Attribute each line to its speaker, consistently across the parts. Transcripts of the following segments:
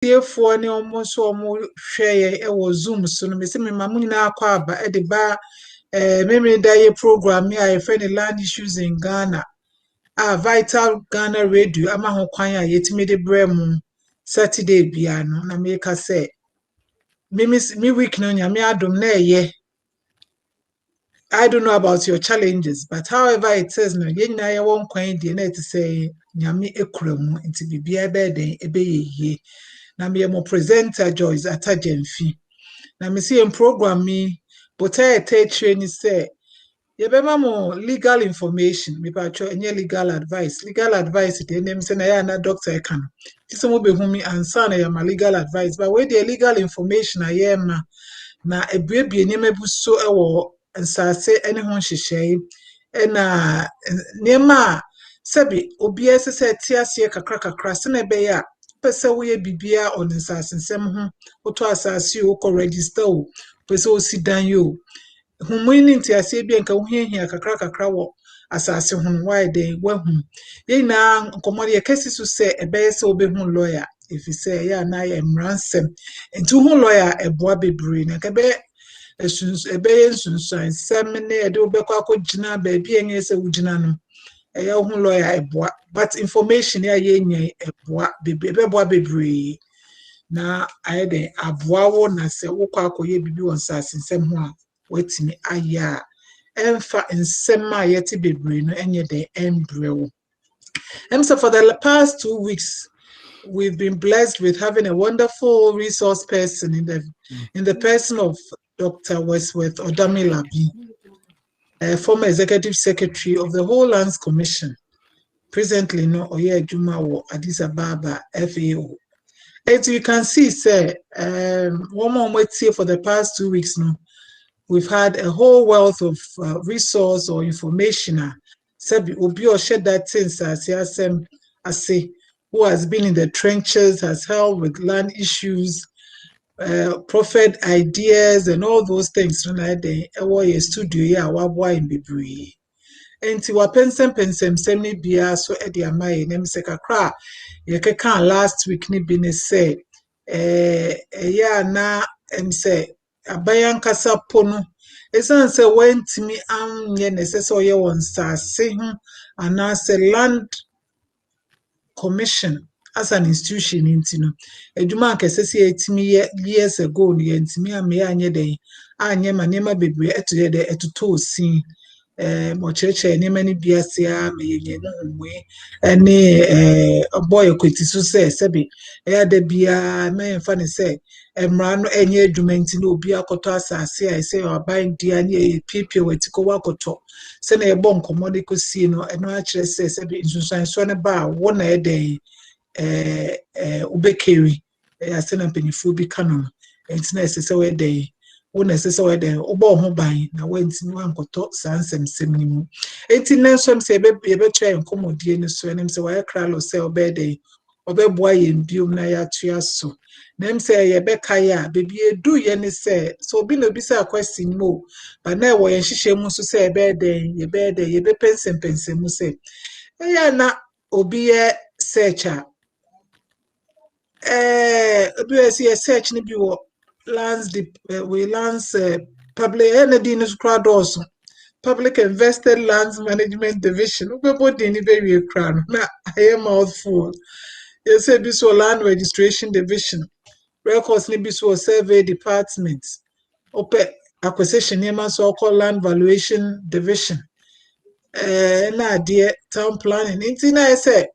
Speaker 1: therefore ne almost share Zoom so no me say me mamu nyina akwa aba e de ba memory day program here I friend land issues in Ghana Vital Ghana Radio ama ho kwan a yetimi de brem Saturday bia no na me ka say me week no nyame adom na eye. I don't know about your challenges, but however it is no ye nyina ye won kwan de na it say nyame ekuramu nti bibia be den ebe ye na me mo presenter Joyce Atajemfi na me see program me but I training say ye be mo legal information me pa cho any legal advice the name say na ya na doctor e kan ti so mo be hu mi ansa na ya ma legal advice but we the legal information I am na ebuebie nyema bu so e wo nsase ene ho hyehyei e na nyema sebi obi esese tiase kakra se na be ya pese wo ye bibia on nsase nsem ho oto asase wo ko register wo pese o sidan yo humuni ntiase bi enka wo hiahia kakra wo asase ho why dey wahu ye na nkomode ye kesi so se ebe se obehu lawyer if you say ya na ya mransem nti hu lawyer eboa bebre na ka be ebe ensunsan sem ne e de obekọ akogina ba bi enye se wugina no e hu lawyer eboa but information ya ye nya eboa beboa bebre na ayede aboa wo na se wokọ akoye bibi won sasensem ho a watimi aya emfa nsem a yete bebre no enye de embrewo. So for the past 2 weeks we've been blessed with having a wonderful resource person in the person of Dr. Westworth Odamilabi, former executive secretary of the Whole Lands Commission, presently no Oye Jumawo Addis Ababa FAO. As you can see, sir, one more wait here for the past 2 weeks now. We've had a whole wealth of resource or information. Sabi obi or shed that things as say who has been in the trenches, has helped with land issues, prophet ideas, and all those things. When I day a studio ya wabwa in Bibri. Enti wa pensem semni bia so e de amaye nem se kakra ye keka last week ni bi ne say ya na say abayan kasa pono esan se wentimi anye necessary oye won sase hu ana se land commission as an institution intino eduma akesese etimi years ago ni entimi ame anye den anye manema bebre eto de etoto osin mocheche ni mani biasia meyenye nwe ene boy kweti so sebi ya da bia me mfa ne se emra no enye adwumenti na obi akoto asase a se oban dia ne pipi wetiko wakoto se na ebo nkomode kosie no eno a kire sebi insunsan so ne ba wo na ede ubekeri ya se na mpenifu bi kanon entina se we dey wona sese we den obo ho ban na wantini wankoto sansem ni mu enti nensem se be try nkomodie ni so enem se wa kra lo se obede obeboa yembium na ya tua so nem se ye be kaya bebi edu ye ni se so obi no bi se question mo ba na wo ye hihye mu so se ye be pensem mu se ya na obi ye search obi ye se search ni bi wo lands public energy news crowds public invested lands management division ubebodi ni be we crown na I am mouthful you say bi so land registration division records ni bi so survey department open acquisition ni so called land valuation division na de town planning inti na say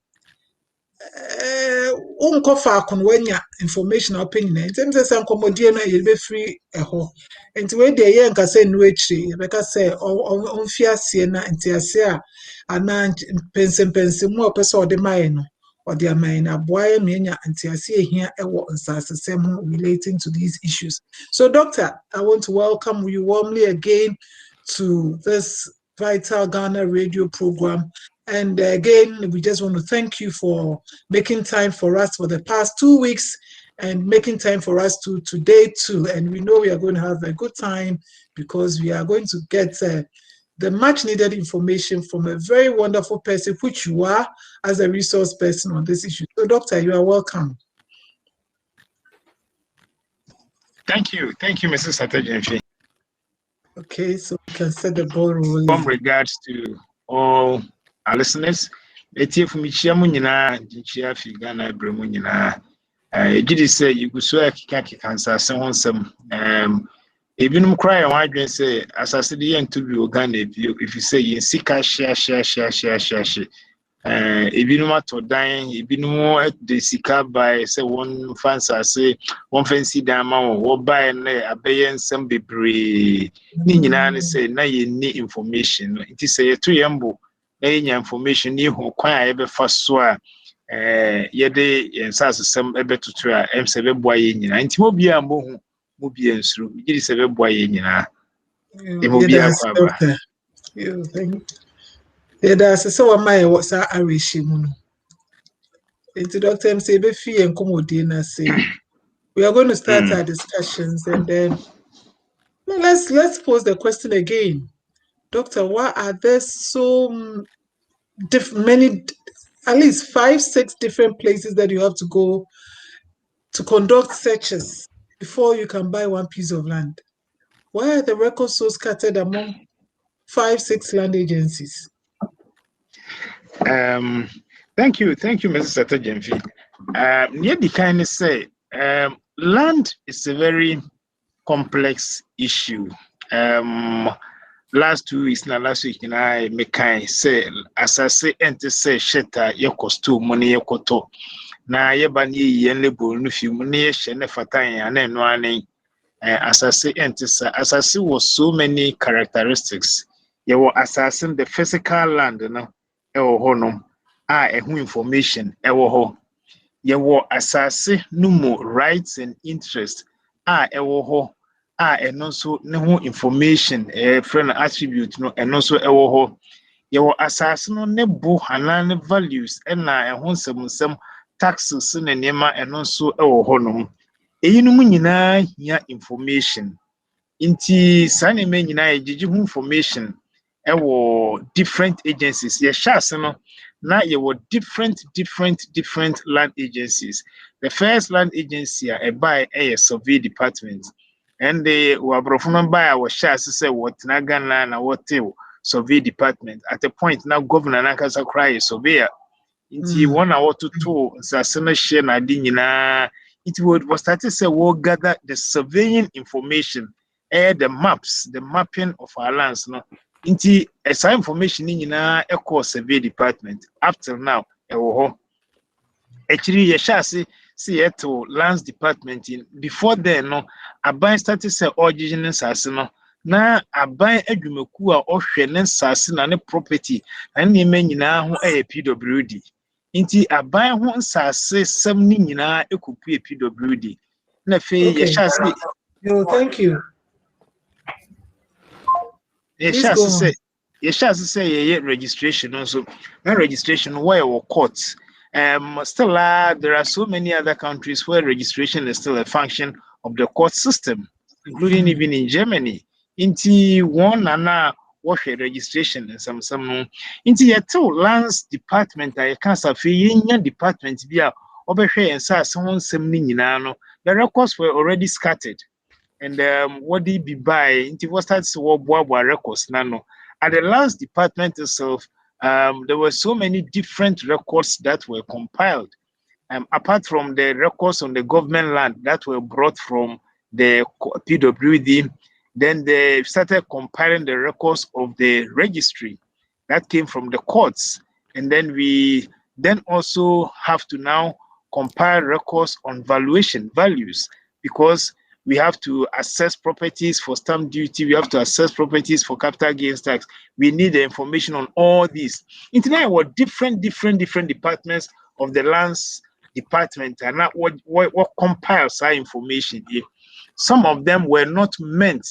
Speaker 1: unkofa akonwanya information opinion ntem se nkomodie na ye be free eho enti we dey ye nka se nu echi ye be ka se onfi ase na enti ase a ana pensem mu opese ode mai no ode amai na boaye menya enti ase ehia ewo nsasesem relating to these issues. So doctor, I want to welcome you warmly again to this Vital Ghana radio program. And again, we just want to thank you for making time for us for the past 2 weeks and making time for us today too. And we know we are going to have a good time because we are going to get the much needed information from a very wonderful person, which you are as a resource person on this issue. So doctor, you are welcome.
Speaker 2: Thank you, Mrs. Satajenfi.
Speaker 1: Okay, so we can set the ball rolling.
Speaker 2: From regards to all our listeners, Etie Fumichia Munina, Jinchia Figana Bremunina. Jidi say you could swear Kaki cancer, someone some. Even cry on my dream say, as I said, the end to be organic. If you say you seek a share. Ebinum ato dan ebinum de sika by say one fans say one fancy dan ma wo buy na abeye nsem bebre ni nyina ne say na ye ni information it is say to yembo na ye information ni ho kwan a ye be fa so a ye de ensas sem ebetutu a em se be boa ye nyina nti mo bia mbo hu mo bia nsuru gidi se be boa ye nyina e mo bia kwa ba
Speaker 1: that's so my what's our Arishimuno. Into Dr. MC Befi and Komodina say we are going to start our discussions and then let's pose the question again. Doctor, why are there so many, at least 5-6 different places that you have to go to conduct searches before you can buy one piece of land? Why are the records so scattered among 5-6 land agencies?
Speaker 2: Thank you, Mrs. Satajenfi. Near the kind of say, land is a very complex issue. Last 2 weeks, last week, I make say, as I say, enter say, shetta, yokosto, money, yokoto. Na yebani yen label, no few money, shene fatay, and then one. As I say, enter as I see, was so many characteristics. You were assessing the physical land, no, honum, who information, ho. You were assessing no more rights and interests, ho. And also no information, friend attribute, no, and also ho. You were assessing no nebo hanan values, and some taxes and nema, and also honum. Eyinum nyinaa hia information nti sane me nyinaa yɛgyegye ho information ɛwɔ different agencies yɛhyɛ ase no na yɛwɔ different land agencies. The first land agency a ɛbae ɛyɛ survey department and the wabrɔfo no bae a wɔhyɛ ase sɛ wɔtena Ghana na wɔte survey department at a point now governor nankasa koraa yɛ surveyor nti wɔn a wɔtoto nsase no hyɛ n'ade nyinaa it was started say we'll gather the surveying information, the maps, the mapping of our lands. No, into a information in a survey department. Up till now, actually, you shall see it to lands department in before then. No, a buy started say original sasino. Na a buy a gumeku or shenen sassin and a property and the men now a PWD. Inti aban ho nsase sam ni nyina ekupu PWD na fe ye shase
Speaker 1: thank you
Speaker 2: ye shase say ye registration also na registration where we courts still there are so many other countries where registration is still a function of the court system including even in Germany inti one na wɔhwɛ registration and some no nti yɛtew lands department a yɛka safe yɛnya department bi a ɔbɛhwɛ yɛn nsase ho nsɛm no nyinaa no the records were already scattered and what did be by nti what starts to wɔboaboa records na no at the lands department itself there were so many different records that were compiled apart from the records on the government land that were brought from the PWD. Then they started compiling the records of the registry that came from the courts. And then we then also have to now compile records on valuation values because we have to assess properties for stamp duty. We have to assess properties for capital gains tax. We need the information on all these. In tonight, what different departments of the lands department and not what compiles our information here. Some of them were not meant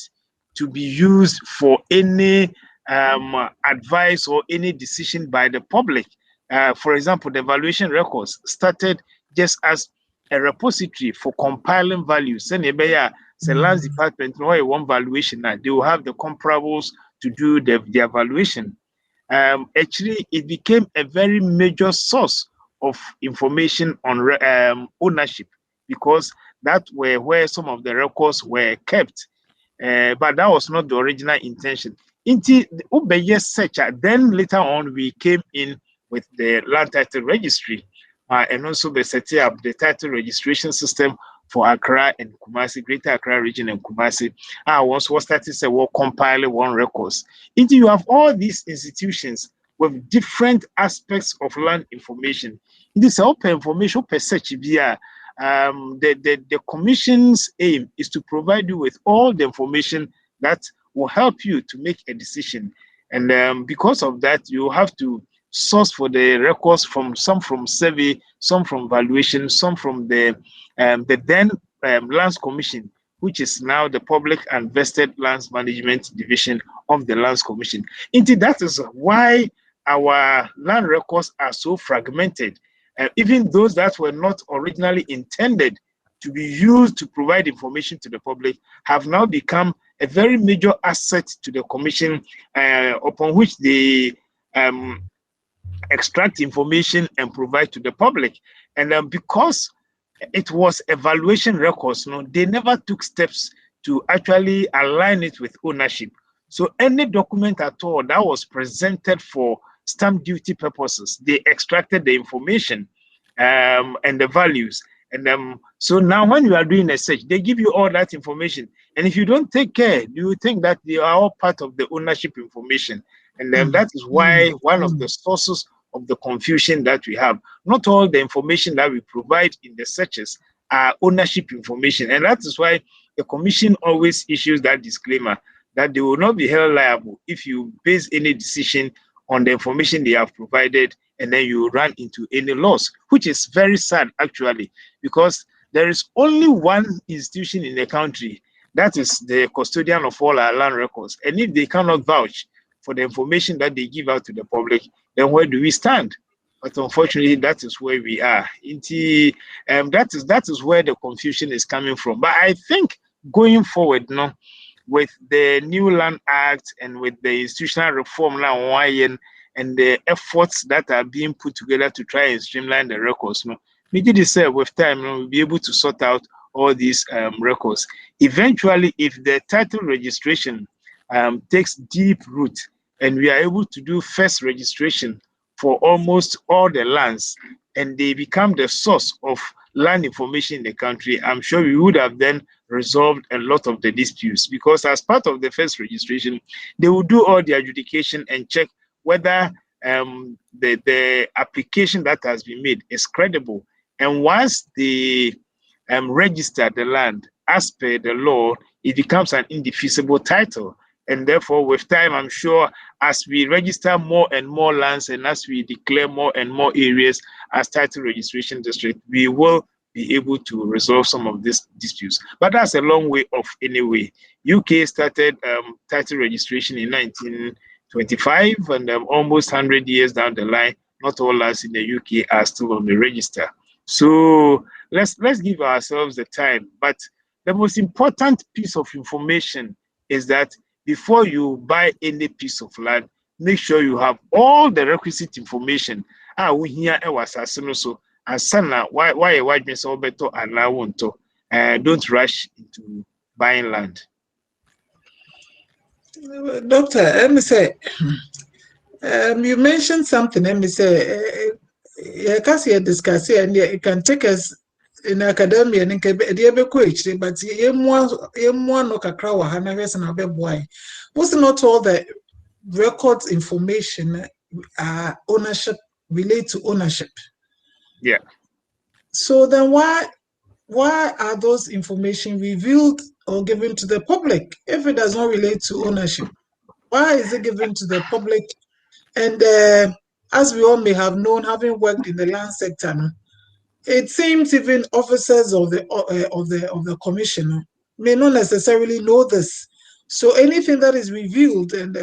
Speaker 2: to be used for any advice or any decision by the public. For example, the valuation records started just as a repository for compiling values. Send the lands department no one valuation now they will have the comparables to do the evaluation. Actually, it became a very major source of information on ownership because that were where some of the records were kept. But that was not the original intention. Inti Ubeye search, then later on we came in with the land title registry, and also the setting up the title registration system for Accra and Kumasi, Greater Accra region and Kumasi. Once was started say we'll compile one records. Inti you have all these institutions with different aspects of land information. It is open information per search via the commission's aim is to provide you with all the information that will help you to make a decision. And because of that, you have to source for the records from some from survey, some from valuation, some from the then Lands Commission, which is now the Public and Vested Lands Management Division of the Lands Commission. Indeed, that is why our land records are so fragmented. Even those that were not originally intended to be used to provide information to the public have now become a very major asset to the commission, upon which they extract information and provide to the public. And because it was evaluation records, they never took steps to actually align it with ownership. So any document at all that was presented for stamp duty purposes, they extracted the information and the values. And so now when you are doing a search, they give you all that information. And if you don't take care, you think that they are all part of the ownership information. And then that is why one of the sources of the confusion that we have. Not all the information that we provide in the searches are ownership information. And that is why the commission always issues that disclaimer that they will not be held liable if you base any decision on the information they have provided and then you run into any loss, which is very sad actually, because there is only one institution in the country that is the custodian of all our land records. And if they cannot vouch for the information that they give out to the public, then where do we stand? But unfortunately, that is where we are. That is where the confusion is coming from. But I think going forward, with the new Land Act and with the institutional reform now, and the efforts that are being put together to try and streamline the records, we did this with time, we'll be able to sort out all these records. Eventually, if the title registration takes deep root and we are able to do first registration for almost all the lands and they become the source of land information in the country, I'm sure we would have then resolved a lot of the disputes, because as part of the first registration, they will do all the adjudication and check whether the application that has been made is credible. And once they register the land as per the law, it becomes an indefeasible title. And therefore, with time, I'm sure as we register more and more lands and as we declare more and more areas as title registration district, we will be able to resolve some of these disputes. But that's a long way off anyway. UK started title registration in 1925, and almost 100 years down the line, not all lands in the UK are still on the register. So let's give ourselves the time. But the most important piece of information is that before you buy any piece of land, make sure you have all the requisite information. We hear so and sana why been so better and now want to don't rush into buying land.
Speaker 1: Doctor, let me say, you mentioned something. Let me say, because you discuss it, and it can take us in academia and but was not all the records information ownership relate to ownership.
Speaker 2: Yeah.
Speaker 1: So then why are those information revealed or given to the public if it does not relate to ownership? Why is it given to the public? And as we all may have known, having worked in the land sector, it seems even officers of the commission may not necessarily know this. So anything that is revealed and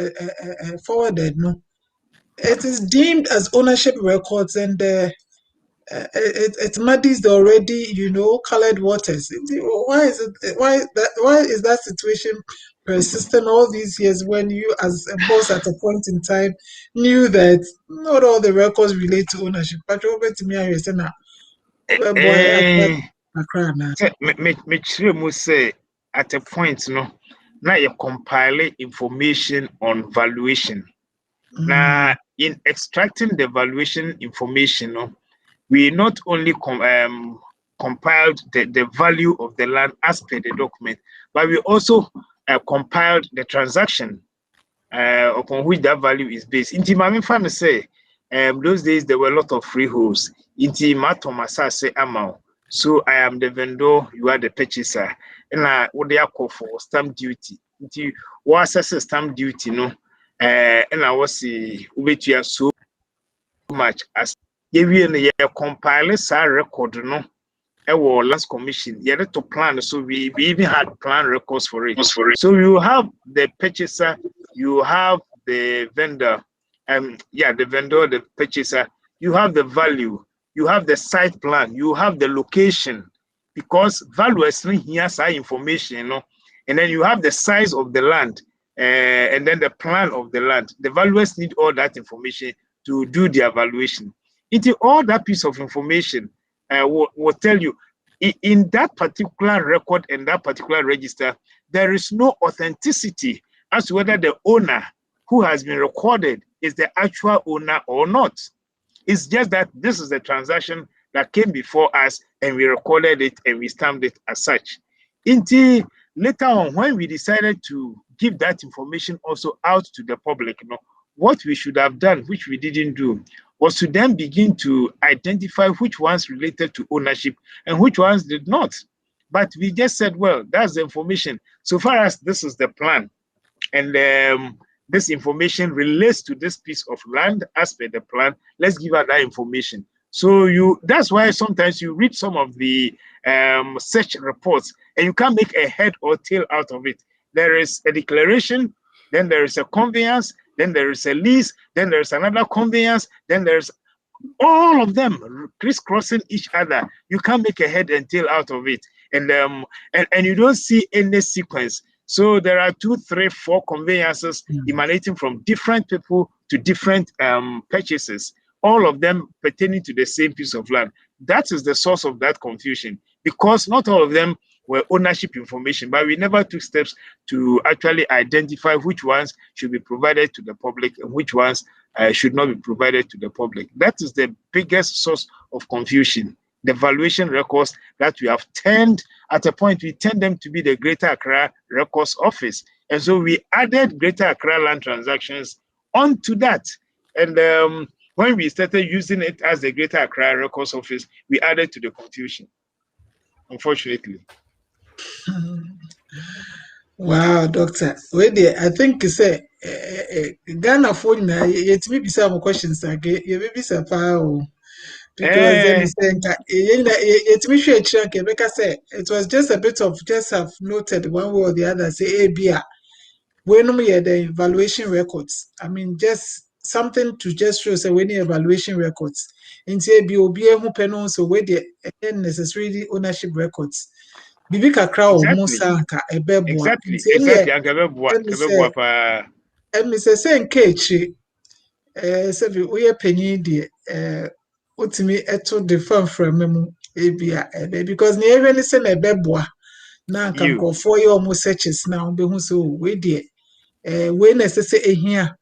Speaker 1: forwarded, it is deemed as ownership records, and it muddies the already, colored waters. Why is it? Why is that situation persistent all these years when you, as a boss at a point in time, knew that not all the records relate to ownership? But over to me, I said, boy, Accra na.
Speaker 2: Me say at a point, no, now you compile information on valuation. Now, in extracting the valuation information, no, we not only compiled the value of the land as per the document, but we also compiled the transaction upon which that value is based. Inti Mami Fami say, those days there were a lot of freeholds. Inti Matomasa say amount. So I am the vendor, you are the purchaser. And what they are called for stamp duty. Inti what assess stamp duty, no? And I was see so much as you compile sa record, no? Our last commission, you had to plan, so we even had plan records for it. So you have the purchaser, you have the vendor, the vendor, the purchaser, you have the value, you have the site plan, you have the location, because value is here, information, you know, and then you have the size of the land, and then the plan of the land. The valuers need all that information to do the evaluation. Into all that piece of information will tell you in that particular record and that particular register, there is no authenticity as to whether the owner who has been recorded is the actual owner or not. It's just that this is the transaction that came before us and we recorded it and we stamped it as such. Until later on, when we decided to give that information also out to the public, you know, what we should have done, which we didn't do, was to then begin to identify which ones related to ownership and which ones did not. But we just said, well, that's the information. So far as this is the plan, and this information relates to this piece of land as per the plan, let's give her that information. So that's why sometimes you read some of the search reports and you can't make a head or tail out of it. There is a declaration, then there is a conveyance, then there is a lease, then there's another conveyance, then there's all of them crisscrossing each other. You can't make a head and tail out of it, and you don't see any sequence. So there are 2, 3, 4 conveyances emanating from different people to different purchases, all of them pertaining to the same piece of land. That is the source of that confusion, because not all of them were ownership information, but we never took steps to actually identify which ones should be provided to the public and which ones should not be provided to the public. That is the biggest source of confusion. The valuation records that we have turned, at a point, we turned them to be the Greater Accra Records Office. And so we added Greater Accra land transactions onto that. And when we started using it as the Greater Accra Records Office, we added to the confusion, unfortunately.
Speaker 1: Wow, doctor. Wait there. I think you say Ghana phone na yet me some questions again. You maybe say because then saying yet me share check because say it was just a bit of just have noted one way or the other say ABA. When we had the evaluation records. I mean just something to just show say when the evaluation records. In say be obi who pen so where the necessarily ownership records. Bibi kakra o ho sanka ebeboa emi se nka echi se bi oye panyin de otimi eto de fanfram mu ebia ebe because na ewe ni se na ebeboa na nka nkofo ye omo searches na obehu so we de we na se ehia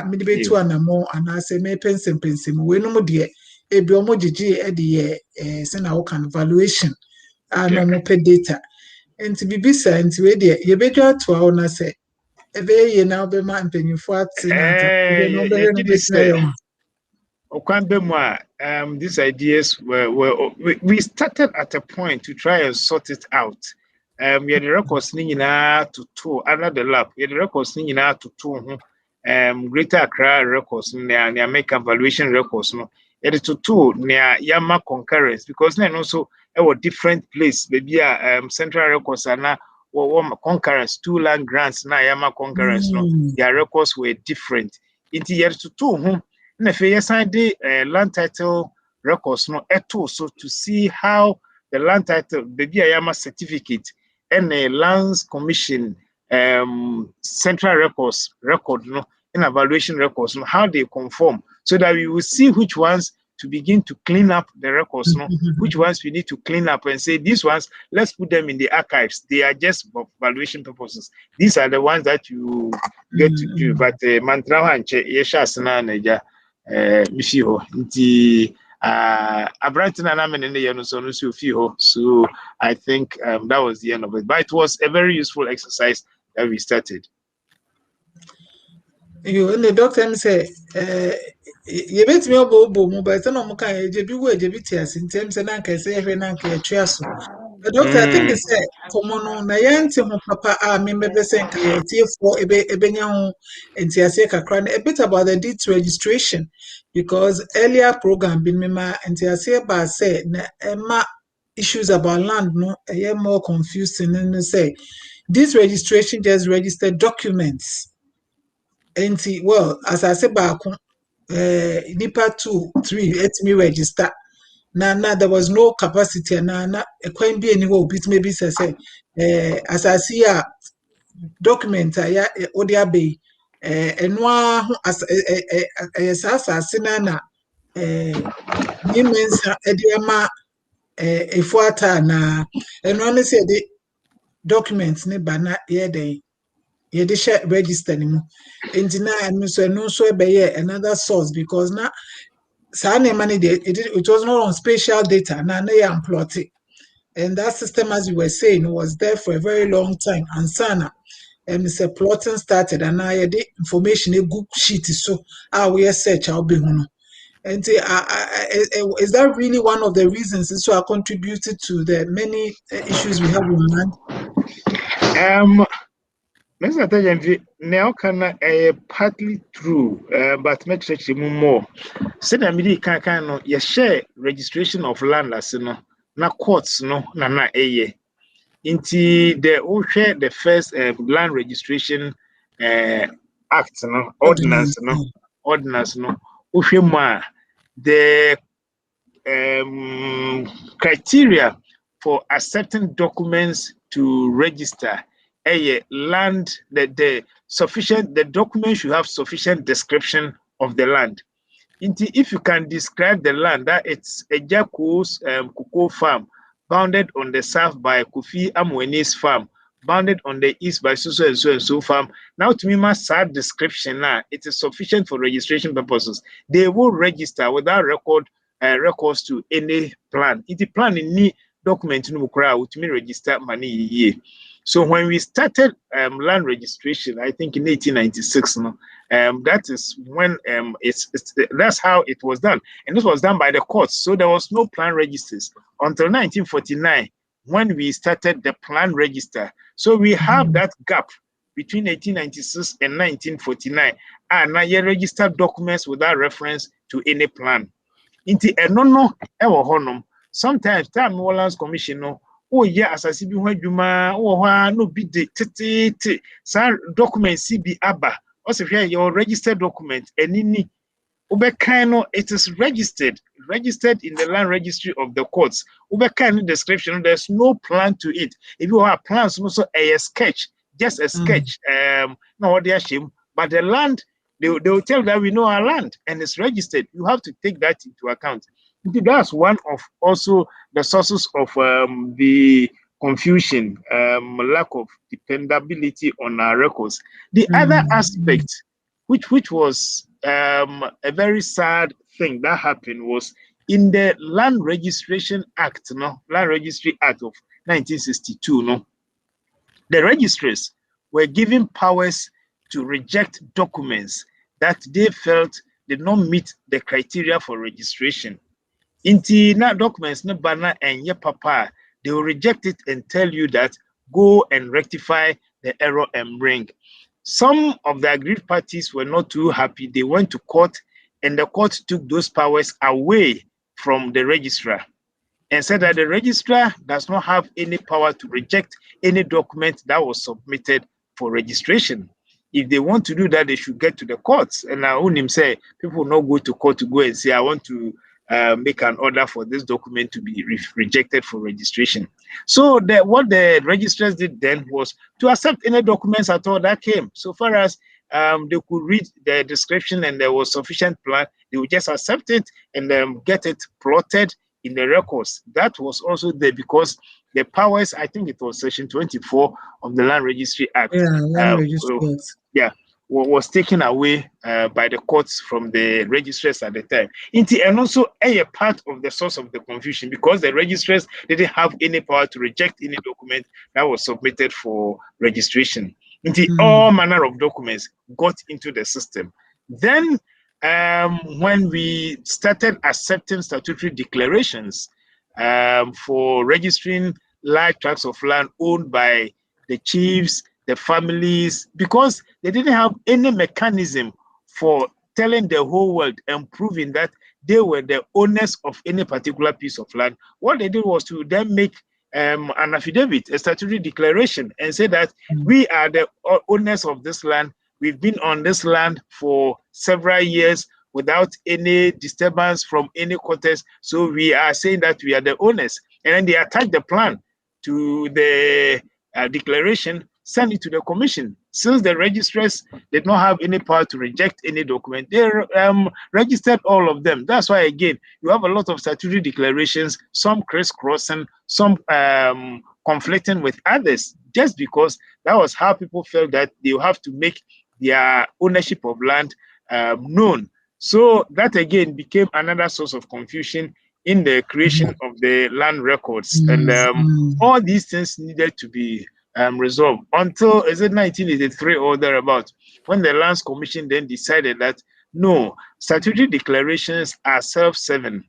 Speaker 1: me de betu anamo anase me pensem we no mu de ebi omo gigi e de se na wo kan valuation no mo pe data enti bibisa enti we de ye bedu ato awo na se ebe ye na obe ma mpanyifo ate na nka ebe no be no betina yo
Speaker 2: these ideas we started at a point to try and sort it out. We had the records to two under the lab. We had the records to two Greater Accra records near American valuation records no. It to two near Yama concurrence because then also a different place. Maybe central records are now concurrence, 2 land grants na Yama concurrence no. Their records were different. Into year to two na fe yesan de land title records no eto so to see how the land title maybe Yama certificate and a lands commission central records record no in evaluation records no how they conform so that we will see which ones to begin to clean up the records, no? Which ones we need to clean up and say these ones, let's put them in the archives. They are just for valuation purposes. These are the ones that you get to do. But mantra hanche yesha asana neja misiho nti abrantina na men ne yeno so no so fiho. So I think that was the end of it. But it was a very useful exercise that we started.
Speaker 1: You and the doctor say, you bet me about boom, but no more can you be where you be tears in terms and anchor say every anchor triaso. The doctor, I think, said, come on, na yanti mo papa, me maybe saying, for ebenya and tiaseka cran a bit about the deed registration because earlier program been mema and tiaseka said, na issues about land no, more confusing and say, this registration just registered documents. And well, as I said, back nipa 2, 3, let me register. Na there was no capacity. Na a coin be anywhere bit maybe say as I see a document ya odia be enwa as na nimensa ediama efuata na enwa ne say the documents ne bana ye dey ye dey share register ni mu enti na no so be another source because na it was not on spatial data na ya plotted. And that system, as you were saying, was there for a very long time. And Sana, Mr. Plotting started, and I had information a good sheet. So we search I'll be one. And is that really one of the reasons this I contributed to the many issues we have in land?
Speaker 2: Mr. Tajanvi, now can partly true, but make sure more. Said I mean, can you share registration of land as no, na courts no, na eye. Inti the first land registration act no, ordinance no, the criteria for accepting documents to register land the document should have sufficient description of the land. If you can describe the land that it's a Jaco's cocoa farm bounded on the south by Kofi Amwene's farm, bounded on the east by so and so farm. Now to me, my sad description now it is sufficient for registration purposes. They will register without records to any plan. If the plan in any document no crowd to me register money. So when we started land registration, I think in 1896, that is when that's how it was done, and this was done by the courts. So there was no plan registers until 1949 when we started the plan register. So we have that gap between 1896 and 1949, and now you registered documents without reference to any plan. Sometimes time Warlands Commission no. Oh yeah, as I see no bid the documents CB ABBA. Also here your registered document and it is registered in the land registry of the courts. Description, there's no plan to it. If you have plans, also a sketch, just a sketch. No, they are shame, but the land they will tell that we know our land and it's registered. You have to take that into account. That's one of also the sources of the confusion, lack of dependability on our records. The other aspect, which was a very sad thing that happened, was in the Land Registration Act, Land Registry Act of 1962, the registries were given powers to reject documents that they felt did not meet the criteria for registration. Inti na documents na bana and ye papa, they will reject it and tell you that go and rectify the error and bring. Some of the aggrieved parties were not too happy. They went to court and the court took those powers away from the registrar and said that the registrar does not have any power to reject any document that was submitted for registration. If they want to do that, they should get to the courts. And I own him say people will not go to court to go and say, I want to make an order for this document to be rejected for registration. So what the registrars did then was to accept any documents at all that came. So far as they could read the description and there was sufficient plan They will just accept it and get it plotted in the records. That was also there because the powers, I think it was Section 24 of the Land Registry Act.
Speaker 1: Yeah, Land Registry Act.
Speaker 2: Yeah, was taken away by the courts from the registrars at the time. And also a part of the source of the confusion because the registrars didn't have any power to reject any document that was submitted for registration. All manner of documents got into the system. Then when we started accepting statutory declarations for registering large tracts of land owned by the chiefs, the families, because they didn't have any mechanism for telling the whole world and proving that they were the owners of any particular piece of land. What they did was to then make an affidavit, a statutory declaration, and say that we are the owners of this land. We've been on this land for several years without any disturbance from any quarters. So we are saying that we are the owners. And then they attach the plan to the declaration, send it to the commission. Since the registrars did not have any power to reject any document, they registered all of them. That's why, again, you have a lot of statutory declarations, some crisscrossing, some conflicting with others, just because that was how people felt that they have to make their ownership of land known. So that, again, became another source of confusion in the creation of the land records. And all these things needed to be resolved until, is it 1983 or thereabout, when the Lands Commission then decided that, no, statutory declarations are self-serving.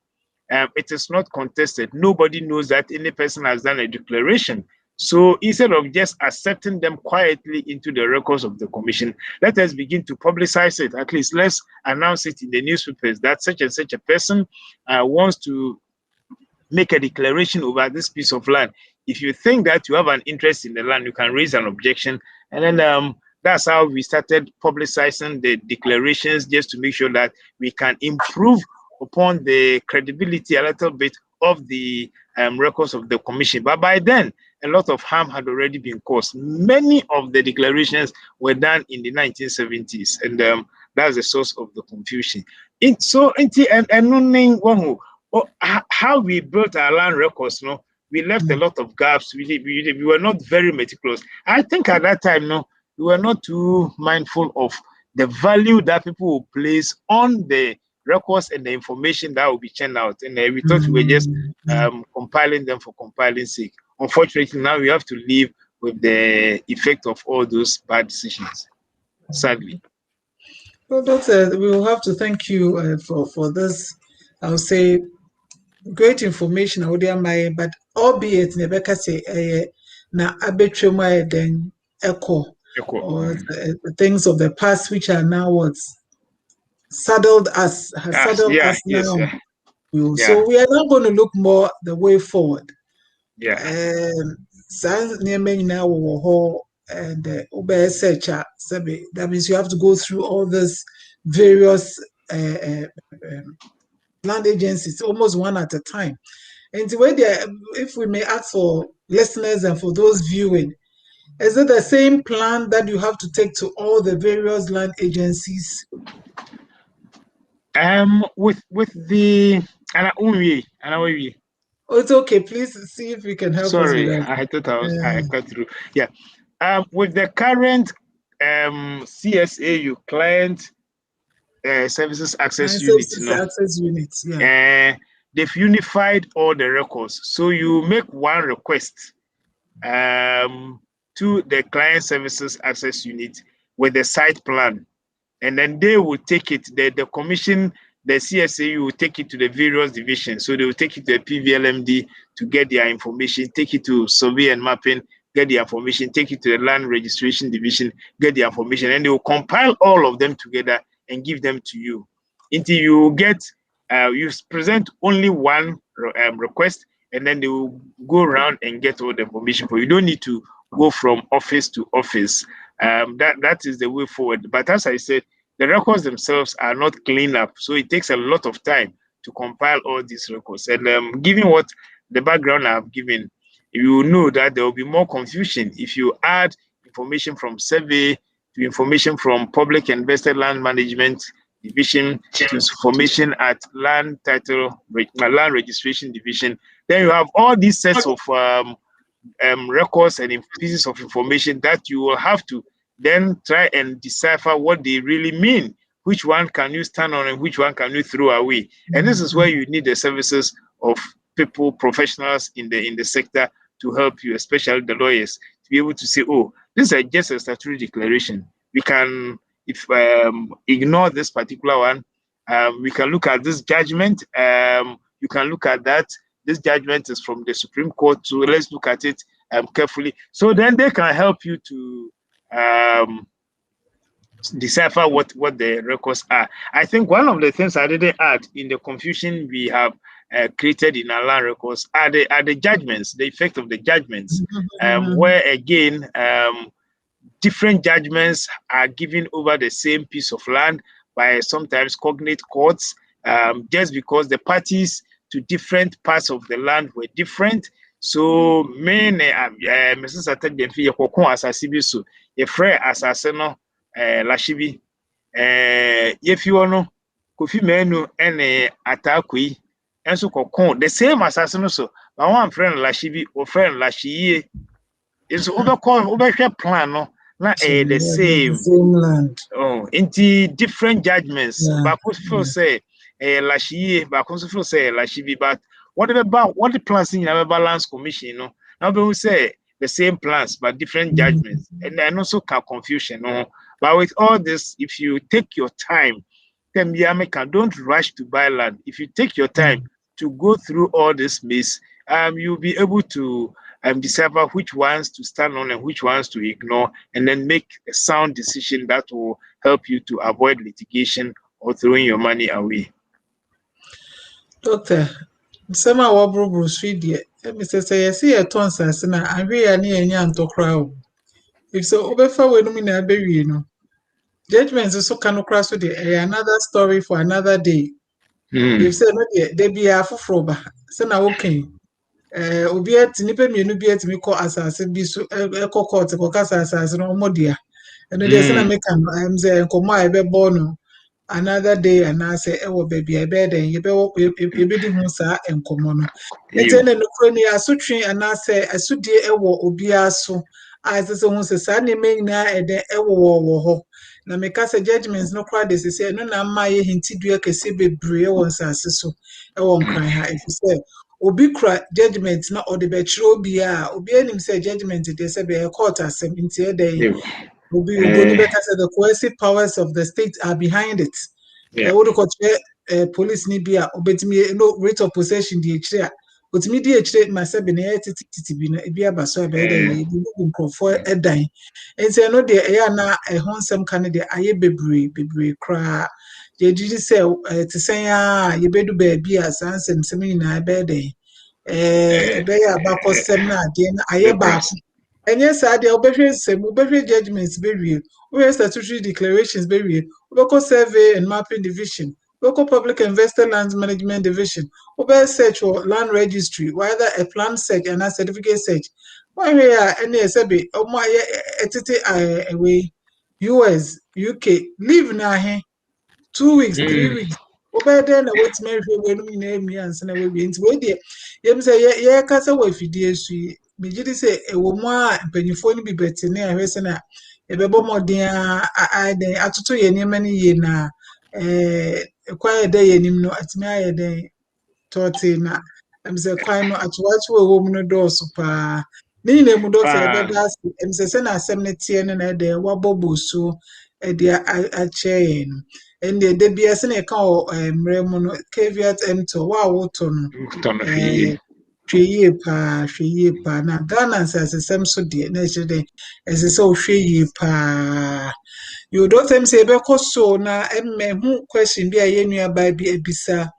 Speaker 2: It is not contested. Nobody knows that any person has done a declaration. So instead of just accepting them quietly into the records of the commission, let us begin to publicize it. At least let's announce it in the newspapers that such and such a person wants to make a declaration over this piece of land. If you think that you have an interest in the land, you can raise an objection. And then that's how we started publicizing the declarations, just to make sure that we can improve upon the credibility a little bit of the records of the commission. But by then, a lot of harm had already been caused. Many of the declarations were done in the 1970s, and that's the source of the confusion. How we built our land records, we left a lot of gaps. We were not very meticulous. I think at that time, we were not too mindful of the value that people will place on the records and the information that will be churned out. And we thought we were just compiling them for compiling's sake. Unfortunately, now we have to live with the effect of all those bad decisions, sadly.
Speaker 1: Well, Doctor, we will have to thank you for this, I would say, great information. But albeit, Nebeka say, na abetwema then echo or the things of the past which are now what's saddled us, now. Yeah. So we are now going to look more the way forward.
Speaker 2: Yeah.
Speaker 1: And that means you have to go through all these various land agencies, almost one at a time. And the way if we may ask for listeners and for those viewing, is it the same plan that you have to take to all the various land agencies?
Speaker 2: With the
Speaker 1: Oh, it's okay. Please see if we can help us with that.
Speaker 2: I thought I cut through. Yeah. With the current CSAU, Client Services Access Unit,
Speaker 1: yeah.
Speaker 2: They've unified all the records. So you make one request to the Client Services Access Unit with the site plan, and then they will take it. The commission, the CSAU will take it to the various divisions. So they will take it to the PVLMD to get their information, take it to survey and mapping, get the information, take it to the land registration division, get the information, and they will compile all of them together and give them to you. Until you get, you present only one request, and then they will go around and get all the information for you. You don't need to go from office to office. That is the way forward. But as I said, the records themselves are not clean up, so it takes a lot of time to compile all these records. And given what the background I've given, you will know that there will be more confusion if you add information from survey to information from public and vested land management Division to information at land registration division. Then you have all these sets of records and pieces of information that you will have to then try and decipher what they really mean. Which one can you stand on and which one can you throw away? And this is where you need the services of people, professionals in the sector to help you, especially the lawyers, to be able to say, oh, this is just a statutory declaration. We can, if ignore this particular one, we can look at this judgment. You can look at that. This judgment is from the Supreme Court, so let's look at it carefully. So then they can help you to decipher what the records are. I think one of the things I didn't add in the confusion we have created in our land records are the judgments, the effect of the judgments, where again different judgments are given over the same piece of land by sometimes cognate courts, just because the parties to different parts of the land were different. So many Mrs. Atademfi yekoko asase bi so ye frɛ asase no Lashibi yefi no Kofi Menu ene Atakoi enso kokon the same asase no so but one friend Lashibi or friend Lashie is over plan no na the same
Speaker 1: land.
Speaker 2: Oh, into different judgments. But people say Lashie, but people say Lashibi, but what the plans in our balance commission, you know, now we say the same plans but different judgments, and then also confusion. No, but with all this, if you take your time, then don't rush to buy land. If you take your time to go through all this maze, you'll be able to decipher which ones to stand on and which ones to ignore, and then make a sound decision that will help you to avoid litigation or throwing your money away.
Speaker 1: Doctor, some of our brothers read it. Mr. Say, I see a tonsas and I really need a to crowd. If so, over for when we are burying, no judgments also cannot cross with another story for another day. If so, they be a froba. So now, okay. Obi nipa mienu bi atimi kɔ asase bi so ɛkɔ court kɔ kasa asase no omodia eno dey say na make am say nkomo a ɛbɛbɔ no another day and I say ɛwɔ baabi a ɛbɛyɛ den yɛbɛdi ho saa nkomo no ete na nokro ni asotwe and I say asudie ɛwɔ obi aso a ɛsɛ sɛ ho sɛ saa ne nyinaa ɛdɛ ɛwɔ wɔ hɔ na meka sɛ judgments no kora de sɛ no na ma yɛ hintidua kɛse bebree wɔ nsase so ɛwɔ nkran ha efisɛ obi kura judgment na ɔde bɛkyerɛ obi a obi anim sɛ judgment de sɛ bɛyɛ court asɛm nti ɛdɛ obi ogoni bɛka sɛ the coercive powers of the state are behind it would kɔkyerɛ police ni bi a obetumi no rate of possession de akyire a otumi de akyire ma sɛ bi na yɛ titi bi na ebi aba so ɛbɛyɛ dɛ yɛ bi nkrɔfo ɛdan nti no de ɛyɛ na ɛho nsɛm ka ne de ayɛ bebree koraa yɛgyidi sɛ te sɛn a yɛbɛdu baabi a saa nsɛm nyinaa ɛbɛyɛ dɛ ɛbɛyɛ abakɔsɛm na adeɛ na ayɛ baako ɛnyɛ saa deɛ wobɛhwɛ nsɛm wobɛhwɛ judgments bɛwie wobɛhwɛ statutory declarations bɛwie wobɛkɔ survey and mapping division wobɛkɔ public investor lands management division wobɛyɛ search for land registry whether a plan search and a certificate search wɔhwɛ a ɛne ɛsɛ bi ɔmo ayɛ ɛtete away US UK leave na ahe 2 weeks 3 weeks obey then na wait me hwe we no nyina emi ansa na we bi nti we de yem say ye kasa wa fidie su me gidi say ewo mu a mpanyifo ni bi bete na ahwe se na e bebo modin a den atoto ye niam ne ye na kwa de ye nim no atimi aye den tote na em say kwa no atowacho ewo mu no doso pa ni nyina mu doctor e beba em say na asem ne tie ne na de wa boboso e de a chain and the BS and a call Remono caveat and to wow ton 3 year pa na Ghana says the same so dear next day as a so 3 year pa you don't say beko so na who question be a nearby be a bisa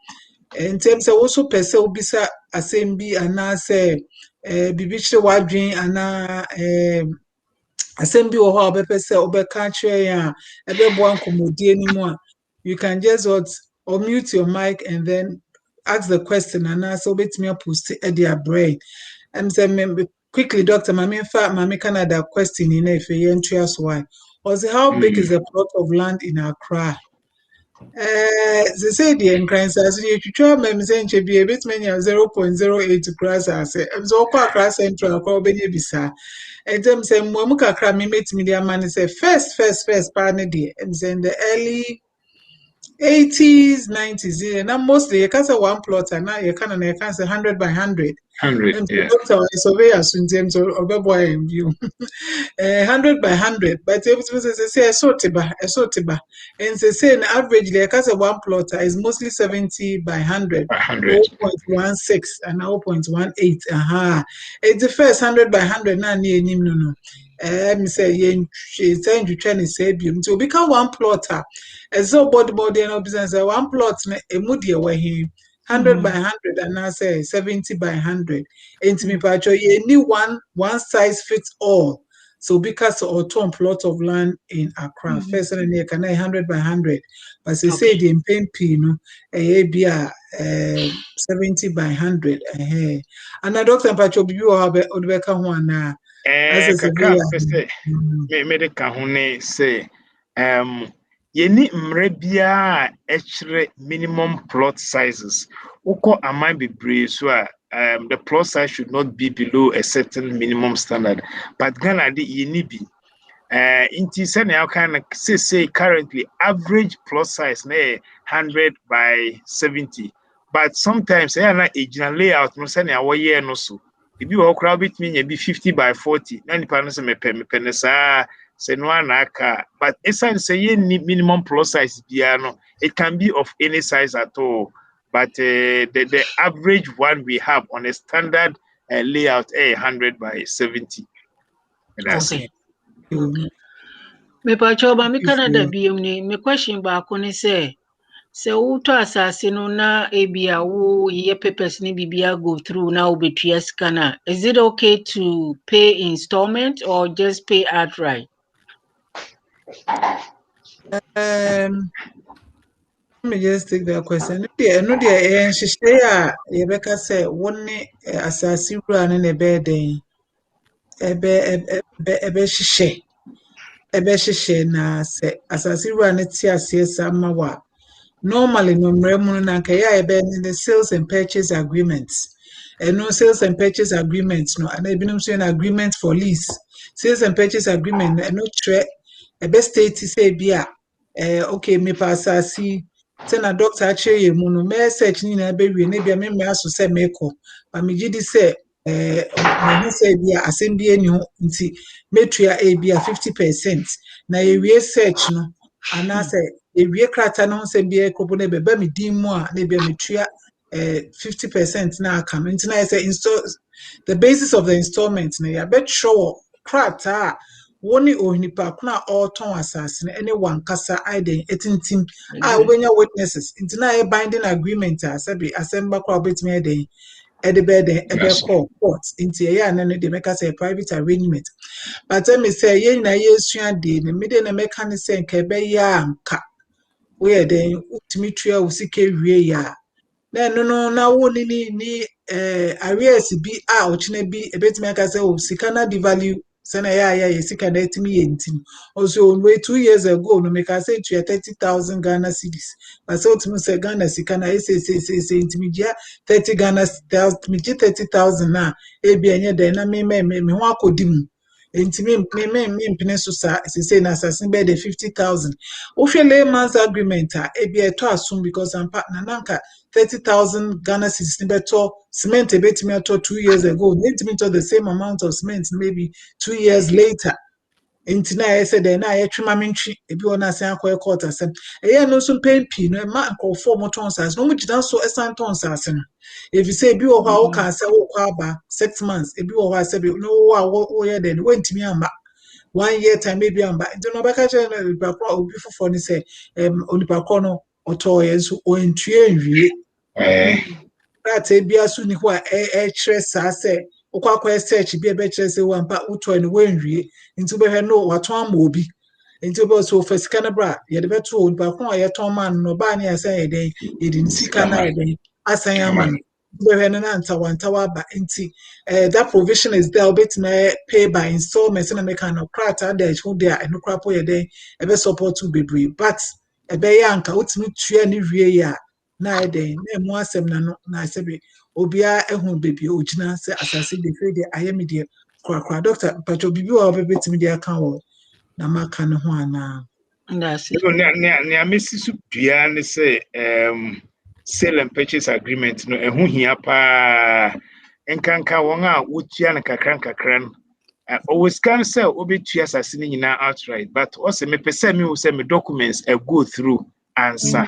Speaker 1: in terms of also per se bisa assembly and I say bibiche wadwin and assembly or how be pese obeka kire ya ebebo ankomodie ni mu a you can just or mute your mic and then ask the question and answer betimi post at their brain and say quickly doctor mami Canada question in if you enter us why or say how big is the plot of land in Accra They say the encrans as you try mem say be a bit many 0.08 class as so class central call be bisa. And them say Momuka cram me met media man say first part in the early 80s, 90s, and now mostly you can say one plot and now you can say 100 by 100.
Speaker 2: 100,
Speaker 1: And
Speaker 2: yeah.
Speaker 1: doctor surveyors in terms of boy in view. 100 by 100, but it was say a sortiba, and they say an average like as a one plotter is mostly 70 by 100,
Speaker 2: 100.
Speaker 1: 0.16 and 0.18. Aha, it's the first 100 by 100 na near him no. Say yen saying you trying to say to become one plotter. And so body and business one plot a moody away him. 100 by 100 and I say 70 by 100. Ain't me patcho ye new one size fits all. So because or ton plot of land in Accra, first and you can 100 by 100. But they say the impempi no a be 70 by 100. And a doctor patcho you have Odbeka one as a
Speaker 2: Kakra
Speaker 1: severe.
Speaker 2: pese me de ka ho ne say yeni mre bia minimum plot sizes. Uko aman bebree so the plot size should not be below a certain minimum standard. But Ghana de yeni bi inti sene kind of say currently average plot size na 100 by 70. But sometimes na ejina layout no sene awoye no so. Ebi wo kra bit me be 50 by 40. Na nipa no se mepe ne saa se no anaka. But esan say ye minimum plot size bia no, it can be of any size at all. But the average one we have on a standard layout 100 by 70. And that's it.
Speaker 1: Okay.
Speaker 3: Me pa choba me Canada biom ni me question ba ko ni se wuto asase no na ebia wo ye papers ni bibia go through na obetua scanner. Is it okay to pay installment or just pay outright?
Speaker 1: Let me just take that question. No, dear, she say, Rebecca said, one assassin run in a bed, a na say, assassin run it, yes, summer. Normally, no remuneration na kaya in the sales and purchase agreements. And no sales and purchase agreements, no, and I've been an agreement for lease. Sales and purchase agreement, and no tre a best state to say, Bia, okay, me pass I see. Send a doctor actually, mono, me search ni na baby, maybe I mean, me also say meko, but me did say, me who say, Bia, assembly, no, metria a Bia 50%. Na we search, no, and I say, ewie krata no nsɛm bi ekropo na beba me din mu a na bia metua 50% na aka no nti na say install the basis of the installment na ya betro krata woni ohnipa ko na ɔtɔn asase no ene wankasa aiden etintim a wobenya witnesses nti na e binding agreement a sabi asɛmba kwa obetimi aiden ede be den ebe call court nti e ya na no de meka say private arrangement but me say ye na yesua de ne me de na meka ne say nka ebe ya nka we then ultimate tria usike wie ya na no na wo ni arrears bi a ochine bi ebetimi aka say o sika na the value say na ya sika na etimi ye ntim also we 2 years ago no make say to 30,000 Ghana cedis but so ultimate say Ghana sika na say intimi dia 30 Ghana 30,000 na e bi enye den na me ho akodi mu intimi me mpene so sa say na assassin be the 50,000 Official layman's agreement e be eto assume because I'm partner nanka 30,000 Ghana cedis beto cement ebetimi ato 2 years ago need to the same amount of cement maybe 2 years later nti na I said na ya twema mentwi ebi wona asan akoy court asem eya no so pempi no ma nkofo mo tonsas no mo gida so esan tonsas no if you say ebi wo ha wo ka say wo kwa aba 6 months ebi wo ha say no wo ye den wentimi amba 1 year time maybe amba nti no beka che no nipa kwa obi fofo ni say onipa kwa no otoye so o ntue nwie that bia so ni ho a kire sa say ukwa search bi ebe kire say wampa uto no wenwie nti be hwe no wato ama obi nti be so fa sika na bra ye de beto onipa kwa ye ton man no ba na ya say den ye di sika na ye den asan ama no be hwe no na ntawa ba nti that provision is there bit may pay by installments na make no krata there who there no krapo ye den ebe support to be but ɛbɛyɛ anka wotumi tua ne wie ya na ɛdɛn na ɛmu asɛm na no na asɛbe obia ehu bebi ogyina sɛ asase de fe de ayɛ me de krakra doctor patro bibi wa obetimi de aka wo na maka ne ho ana
Speaker 3: ndase
Speaker 2: ne amesi so dua ne sɛ sale and purchase agreement no ɛho hia pa nkanka wɔn a wotua no kakra no always can say obetua asase no nyinaa outright but also me pese me wo say me documents go through answer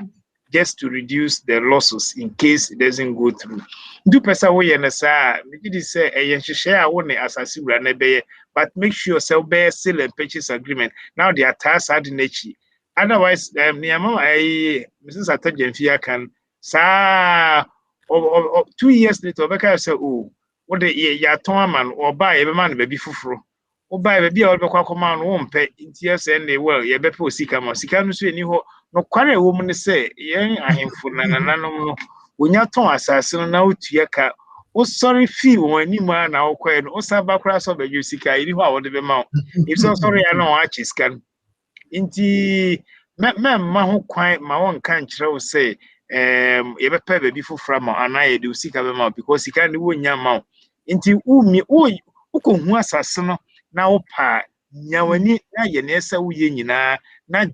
Speaker 2: just to reduce the losses in case it doesn't go through do pesa wo ye na sa me did say eye hwehwe a wo ne asase wura na beye but make sure say be sale and purchase agreement now the attach ad nachi otherwise niam Mrs. Atajenfia can sa 2 years later obeka say oh what the ya ton man or buy a man baby fufuro or buy baby or bekwa no won pe ntia say na well ye bepo sika ma sika no so eni ho no kware wo mu ne say yen ahemfo nananom no wonya ton asase no na otua ka o sorry fee won anim na wo kwae no o saba kra so ba sika eni ho a wo de be ma if so sorry I no achi scan nti ma ho kwan ma won kan kire wo say ye bepa baby fufura ma ana ye de sika be ma because sika ne wonya ma nti ukohu asase no na wo pa nyawani na ye na esa wo ye nyina na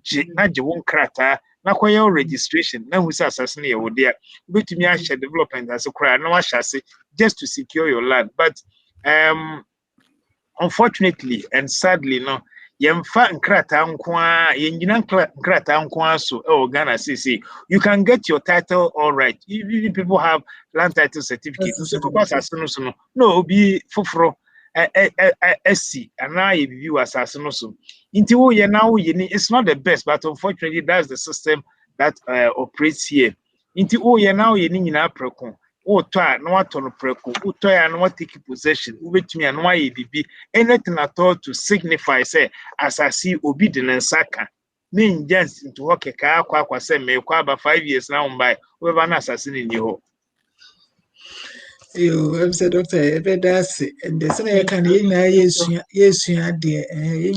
Speaker 2: je won krata na koye registration na hu asase no ye wo de betumi a share development as kra na wa shase just to secure your land but unfortunately and sadly no yemfa nkrata nkoa yenyina nkrata nkoa so Ghana say you can get your title all right even people have land title certificate so because asase no no obi foforo esi ana ye bibi asase no so nti wo ye na wo ye ni it's not the best but unfortunately that's the system that operates here nti wo ye na wo ye ni nyina preko to a no wato no preko to ya no take possession ubetumi a no aye bibi anything at all to signify say asasi obi de nsaka me njans into ho keka akwa say me kwa ba 5 years now mbai we ba na asasi ni ho
Speaker 1: I'm said doctor ebe dase and the same can na yesua de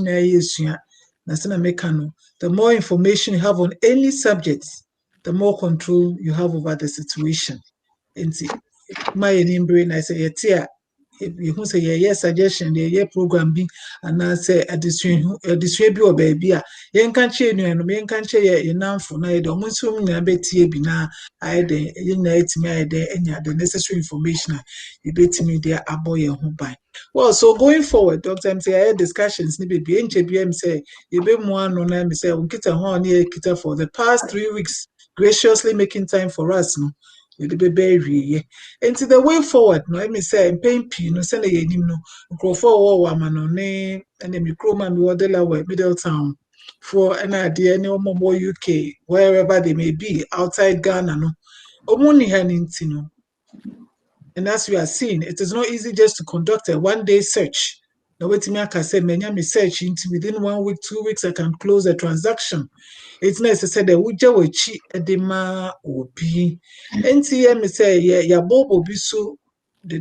Speaker 1: na yesua na sana meka no the more information you have on any subject the more control you have over the situation nti my nimbre na say yetia you say ye suggestion ye program bi and say addition bi o baby a yen kan che nu yen kan che ye namfo na ye do mo nsum na betie bi na aye de ye na etimi aye de enya the necessary information e betimi de aboye ho ban well so going forward doctor am say aye discussions ni be enche bi am say ye be mu anu na me say unkita ho na ye kita for the past 3 weeks graciously making time for us no the baby into the way forward no let me say pain no send ye nim no crofo wo amano ne and me croma me wo Delaware Middletown for an idea any more UK wherever they may be outside Ghana no omuni haninti no and as we are seeing it is not easy just to conduct a 1-day search now wait me aka say menya me search into within 1 week 2 weeks I can close a transaction. It's necessary that we just wachi edema obi. NTM me say ya bobo bisu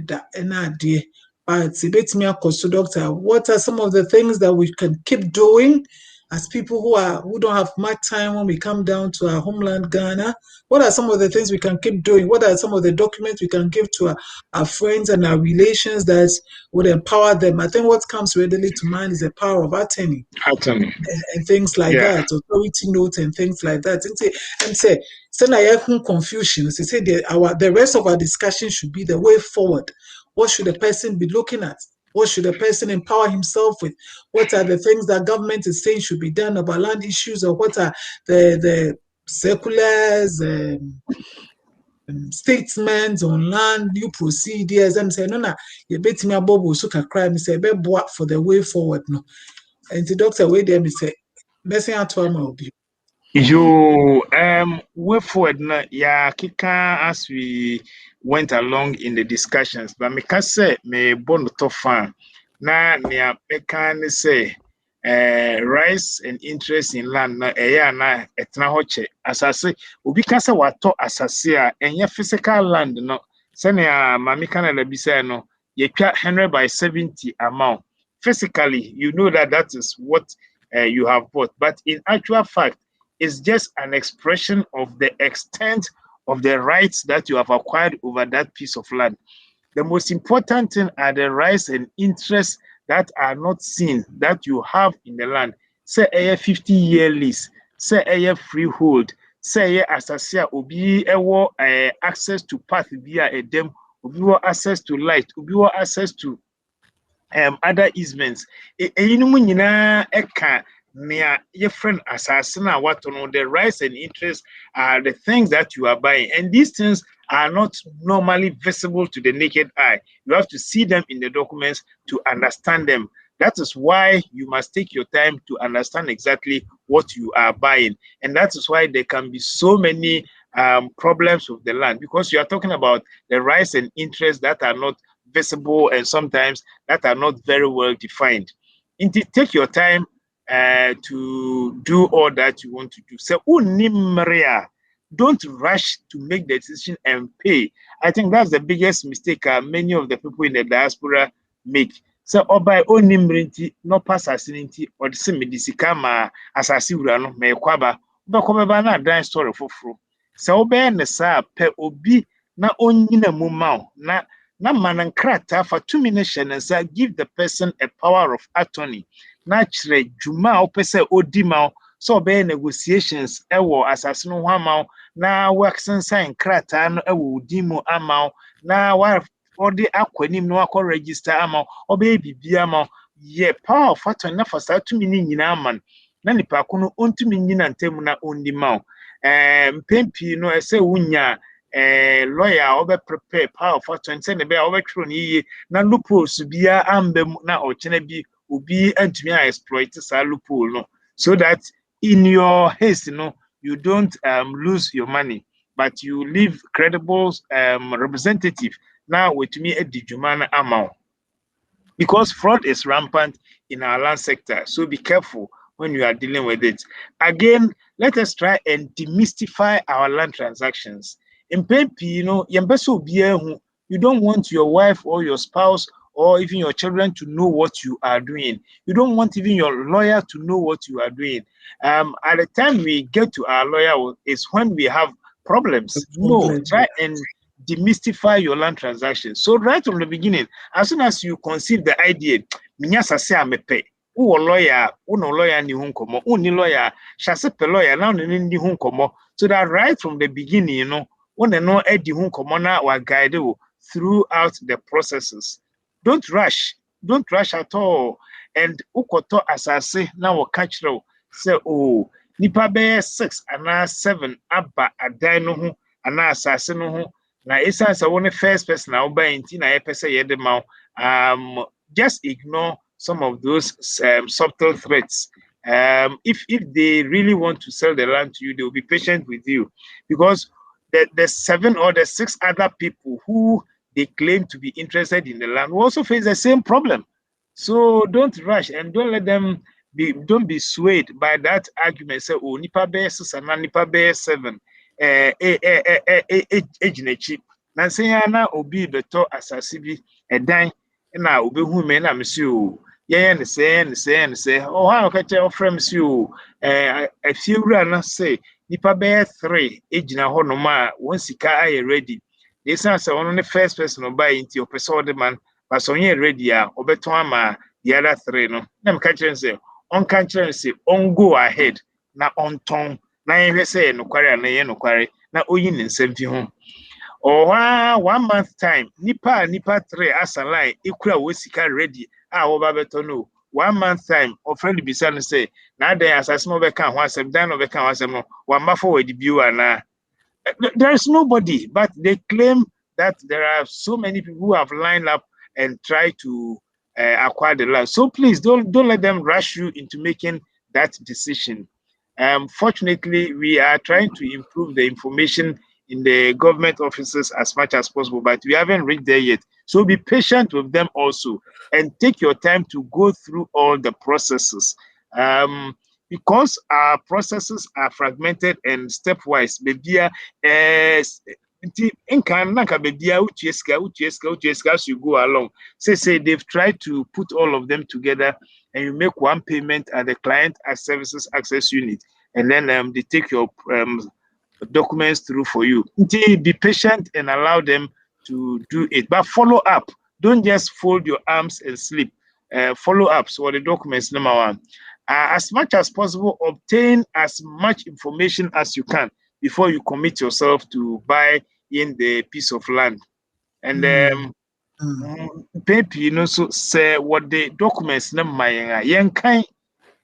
Speaker 1: da ena de. But let me ask doctor, what are some of the things that we can keep doing as people who don't have much time when we come down to our homeland Ghana? What are some of the things we can keep doing? What are some of the documents we can give to our friends and our relations that would empower them? I think what comes readily to mind is the power of attorney. And things like that, authority notes and things like that. And say confusion. Say the rest of our discussion should be the way forward. What should a person be looking at? What should a person empower himself with? What are the things that government is saying should be done about land issues, or what are the circulars, statements on land, new procedures? And say no, you bet me about suka crime. Say be for the way forward. No, and the doctor wait there. Me say, messing out to my obi.
Speaker 2: You way forward na ya kika as we went along in the discussions but me can say me bon to fan na me can say rise and interest in land na eya na etna ho che asase obi ka say wato asase a enye physical land no se na mami Canada bi say no ye twa 100/70 amount physically you know that is what you have bought but in actual fact is just an expression of the extent of the rights that you have acquired over that piece of land. The most important thing are the rights and interests that are not seen that you have in the land. Say a 50-year lease, say a freehold, say a asase obi ewo access to path via a dam, obi access to light, obi access to other easements. Eyinom nyinaa eka nea your friend assassin what to know the rights and interests are the things that you are buying, and these things are not normally visible to the naked eye. You have to see them in the documents to understand them. That is why you must take your time to understand exactly what you are buying, and that is why there can be so many problems with the land, because you are talking about the rights and interests that are not visible and sometimes that are not very well defined. Indeed, take your time to do all that you want to do. So, don't rush to make the decision and pay. I think that's the biggest mistake many of the people in the diaspora make. So, by onimrinti, no pass asinity, or the same medicama as I see no me kwaba, but come na dan story for fru. So, obey ne sa pe obi na onyina mu ma na manankrata for 2 minutes and give the person a power of attorney. Naturally, Juma opese odima so be negotiations ewo asase no hama na works and sign krata no ewo dimo ama na wa odi akwanim no akọ register ama obe bibia ama ye power of attorney na for sa 2 minutes nyina man na nipa ko no ontumi nyina ntem na ondima mpempi no ese wunya lawyer obe prepare power of attorney say ne be obe tro ni na loopholes bia ambem na ochena bi obi antumi exploit sa loophole no, so that in your haste you don't lose your money, but you leave credible representative now with me at the Jumana amount, because fraud is rampant in our land sector. So be careful when you are dealing with it. Again, let us try and demystify our land transactions. In Pempi, you don't want your wife or your spouse or even your children to know what you are doing. You don't want even your lawyer to know what you are doing. At the time we get to our lawyer is when we have problems. No, try and demystify your land transactions. So right from the beginning, as soon as you conceive the idea, minyasa se amepe, uwo lawyer, uno lawyer ni hunkomo, uni lawyer, shasepe lawyer, now ni hunkomo. So that right from the beginning, one no edi hunkomo na wa guide throughout the processes. Don't rush at all. And ukoto asase na wo kachiro say nipa be 6 and 7 abba adan no ho ana asase no ho na essence one first person na oba nti na yepese yede ma just ignore some of those subtle threats. If they really want to sell the land to you, they will be patient with you, because the 7 or the 6 other people who they claim to be interested in the land will also face the same problem. So don't rush and don't let them don't be swayed by that argument. Say, oh, nipa be 6 and nipa be 7. Ejinechi. Nansi na obi beto asasi bi edan na obi hu me na msi o. Ye ne say. Oh, ha okache ofrem si o. Afiewura na say nipa be 3 ejina ho no ma won sika aye ready. They say one the first person to buy into your the man, but so you're ready, obeton ama the other 3 no. Them catch and say, on catch say, on go ahead, na on tongue, na you say no quarry and no quarry, na oyin in 70 home. Or 1 month time, nipa 3 as a line, equal wesika ready, no. 1 month time, or friendly beside say, now there as a small become once I'm done over can once I'm 1 month for the view and there is nobody, but they claim that there are so many people who have lined up and tried to acquire the land. So please don't let them rush you into making that decision. Fortunately, we are trying to improve the information in the government offices as much as possible, but we haven't reached there yet. So be patient with them also and take your time to go through all the processes. Because our processes are fragmented and stepwise, as you go along. Say they've tried to put all of them together and you make one payment at the client as services access unit. and then they take your documents through for you. Be patient and allow them to do it, but follow up. Don't just fold your arms and sleep. Follow up. So the documents, number one, as much as possible, obtain as much information as you can before you commit yourself to buy in the piece of land. And paper, so say what the documents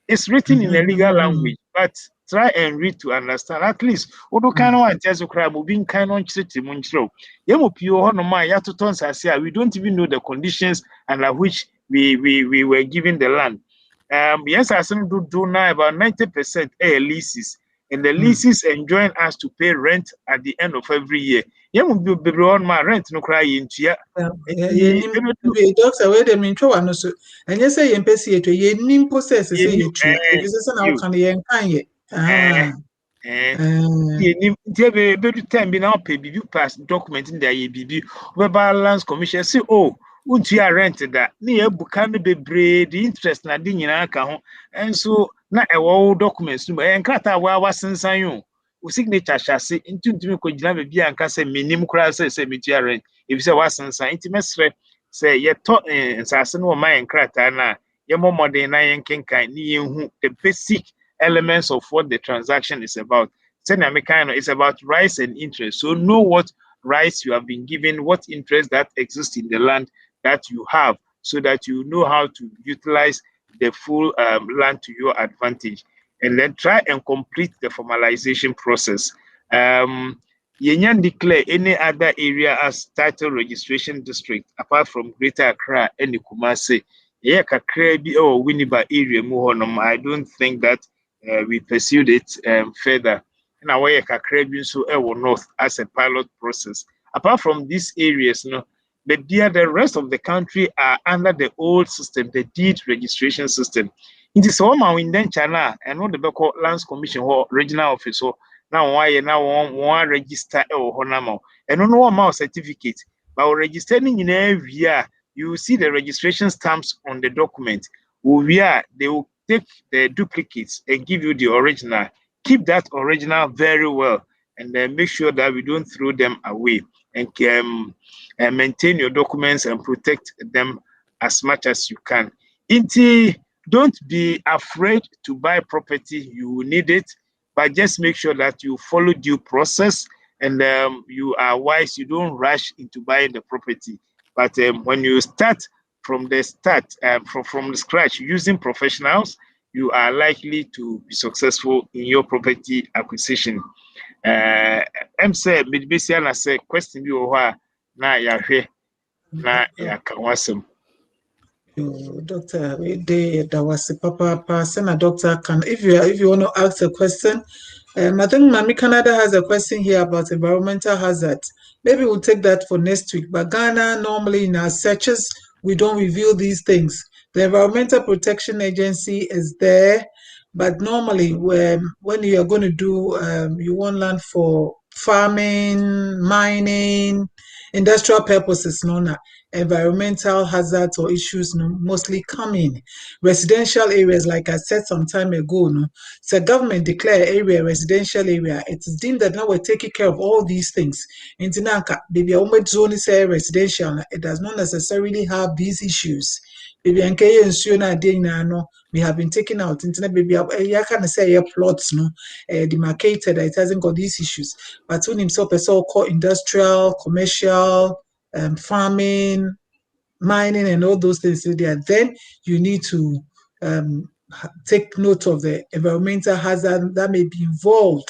Speaker 2: it's written in a legal language, but try and read to understand. At least, Odo Kano and Tezokra, moving Kano City Munchro. Yamupio Honoma, Yatutons Asia, we don't even know the conditions under which we were given the land. Yes, I do now about 90% leases, and the leases enjoin us to pay rent at the end of every year. Yamu on my rent no cry into ya.
Speaker 1: Doctor, where they mean to one so, and you say empathy to ye nim possess say you tree. If you say now can ye can ye.
Speaker 2: Time be now pay BB pass document in there BB balance commission say untua rent that near buka no bebre the interest na di nyina ka ho enso na ewo documents no enkrata wa sensan yo o signature hyase ntuntumi ko gina be bia nka say minim kura say metua rent if say wa sensan intimesre say ye to nsase no ma enkrata na ye momodern na yenkenkan ni yenhu the basic elements of what the transaction is about. It's about rights and interest. So know what rights you have been given, what interest that exists in the land that you have, so that you know how to utilize the full land to your advantage. And then try and complete the formalization process. Yenyan declare any other area as title registration district apart from Greater Accra and the Kumasi. Yeah, Kakrebi or Winneba area. I don't think that we pursued it further. In our way, Kakrebi so north as a pilot process. Apart from these areas, the rest of the country are under the old system, the deed registration system. It is all my in China and what the Beko Lands Commission or regional office. Now why now one register or honamo and no amount certificate. But registering in every year, you will see the registration stamps on the document. They will take the duplicates and give you the original. Keep that original very well, and then make sure that we don't throw them away, and maintain your documents and protect them as much as you can. Don't be afraid to buy property. You will need it, but just make sure that you follow due process and you are wise. You don't rush into buying the property. But when you start from the scratch using professionals, you are likely to be successful in your property acquisition. I'm say midbesi na say question bi wo ho a na yahwe na yakawasem.
Speaker 1: Doctor, that was a papa send a doctor can if you want to ask a question. I think Mami Canada has a question here about environmental hazards. Maybe we'll take that for next week. But Ghana, normally in our searches, we don't reveal these things. The Environmental Protection Agency is there, but normally when you are going to do, you want land for farming, mining, industrial purposes, environmental hazards or issues mostly come in. Residential areas, like I said some time ago, so government declare area residential area. It is deemed that now we're taking care of all these things. In Tinaka, baby, zone say residential, it does not necessarily have these issues. Baby, we have been taken out. Internet baby, I can say plots, demarcated. It hasn't got these issues. But when himself is all called industrial, commercial, farming, mining, and all those things there, then you need to take note of the environmental hazard that may be involved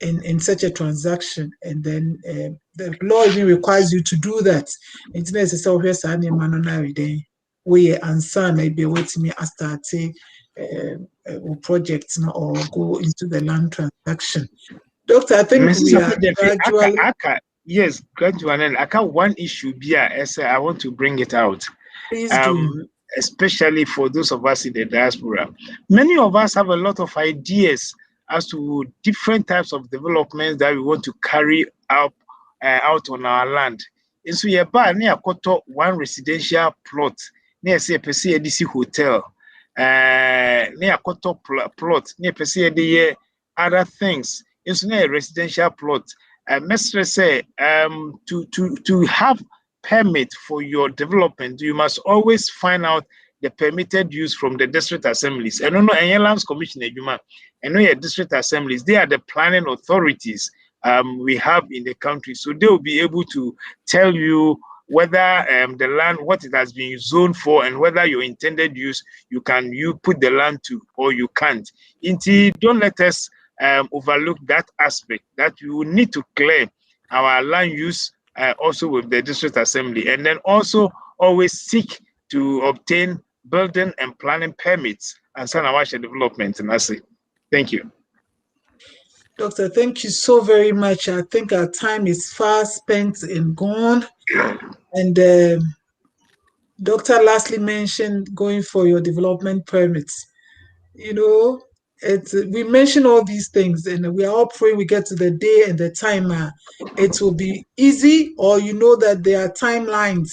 Speaker 1: in such a transaction. And then the law even requires you to do that. Internet is so here, we answer maybe wait me a start projects or go into the land transaction. Doctor, I think we are gradually.
Speaker 2: Yes, gradually. I got one issue here. I want to bring it out.
Speaker 1: Please do.
Speaker 2: Especially for those of us in the diaspora. Many of us have a lot of ideas as to different types of developments that we want to carry out on our land. And so you buy near one residential plot, near say a DC hotel, near plot, near the other things. It's not a residential plot. Mr. say to have permit for your development, you must always find out the permitted use from the district assemblies. And no, any lands commission, and no, your district assemblies, they are the planning authorities we have in the country. So they will be able to tell you whether the land, what it has been zoned for, and whether your intended use, you put the land to or you can't. Indeed, don't let us overlook that aspect, that you will need to clear our land use also with the district assembly, and then also always seek to obtain building and planning permits and Sanawasha development. And I say, thank you.
Speaker 1: Doctor, thank you so very much. I think our time is far spent and gone. And Doctor lastly mentioned going for your development permits. You know, we mentioned all these things, and we are all praying we get to the day and the time. It will be easy, or you know that there are timelines.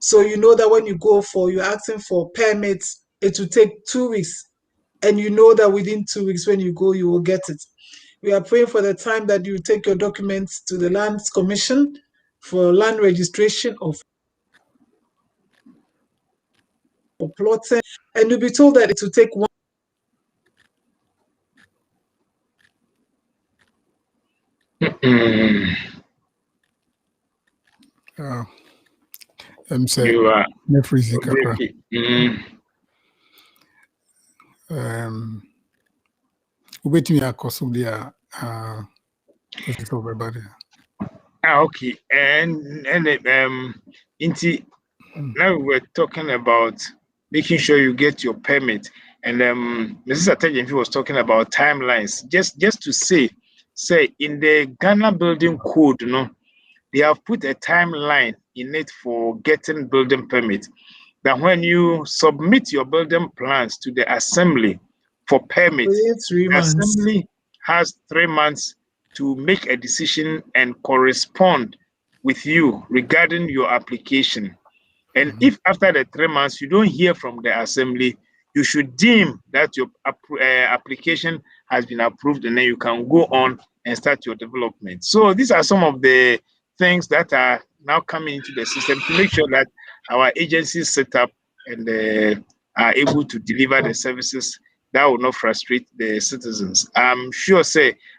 Speaker 1: So you know that when you're asking for permits, it will take 2 weeks. And you know that within 2 weeks, when you go, you will get it. We are praying for the time that you take your documents to the Lands Commission for land registration of plotting, and you'll be told that it will take one.
Speaker 4: Say
Speaker 2: You are
Speaker 4: freezy kakra. Ubetimi akoso dia this everybody.
Speaker 2: Okay, and now we're talking about making sure you get your permit, and Mrs. Atajenfi was talking about timelines. Just to say in the Ghana Building Code, they have put a timeline in it for getting building permit. That when you submit your building plans to the assembly for permit, the assembly has 3 months to make a decision and correspond with you regarding your application. And if after the 3 months you don't hear from the assembly, you should deem that your application has been approved, and then you can go on and start your development. So these are some of the things that are now coming into the system to make sure that our agencies set up and are able to deliver the services that will not frustrate the citizens. I'm sure,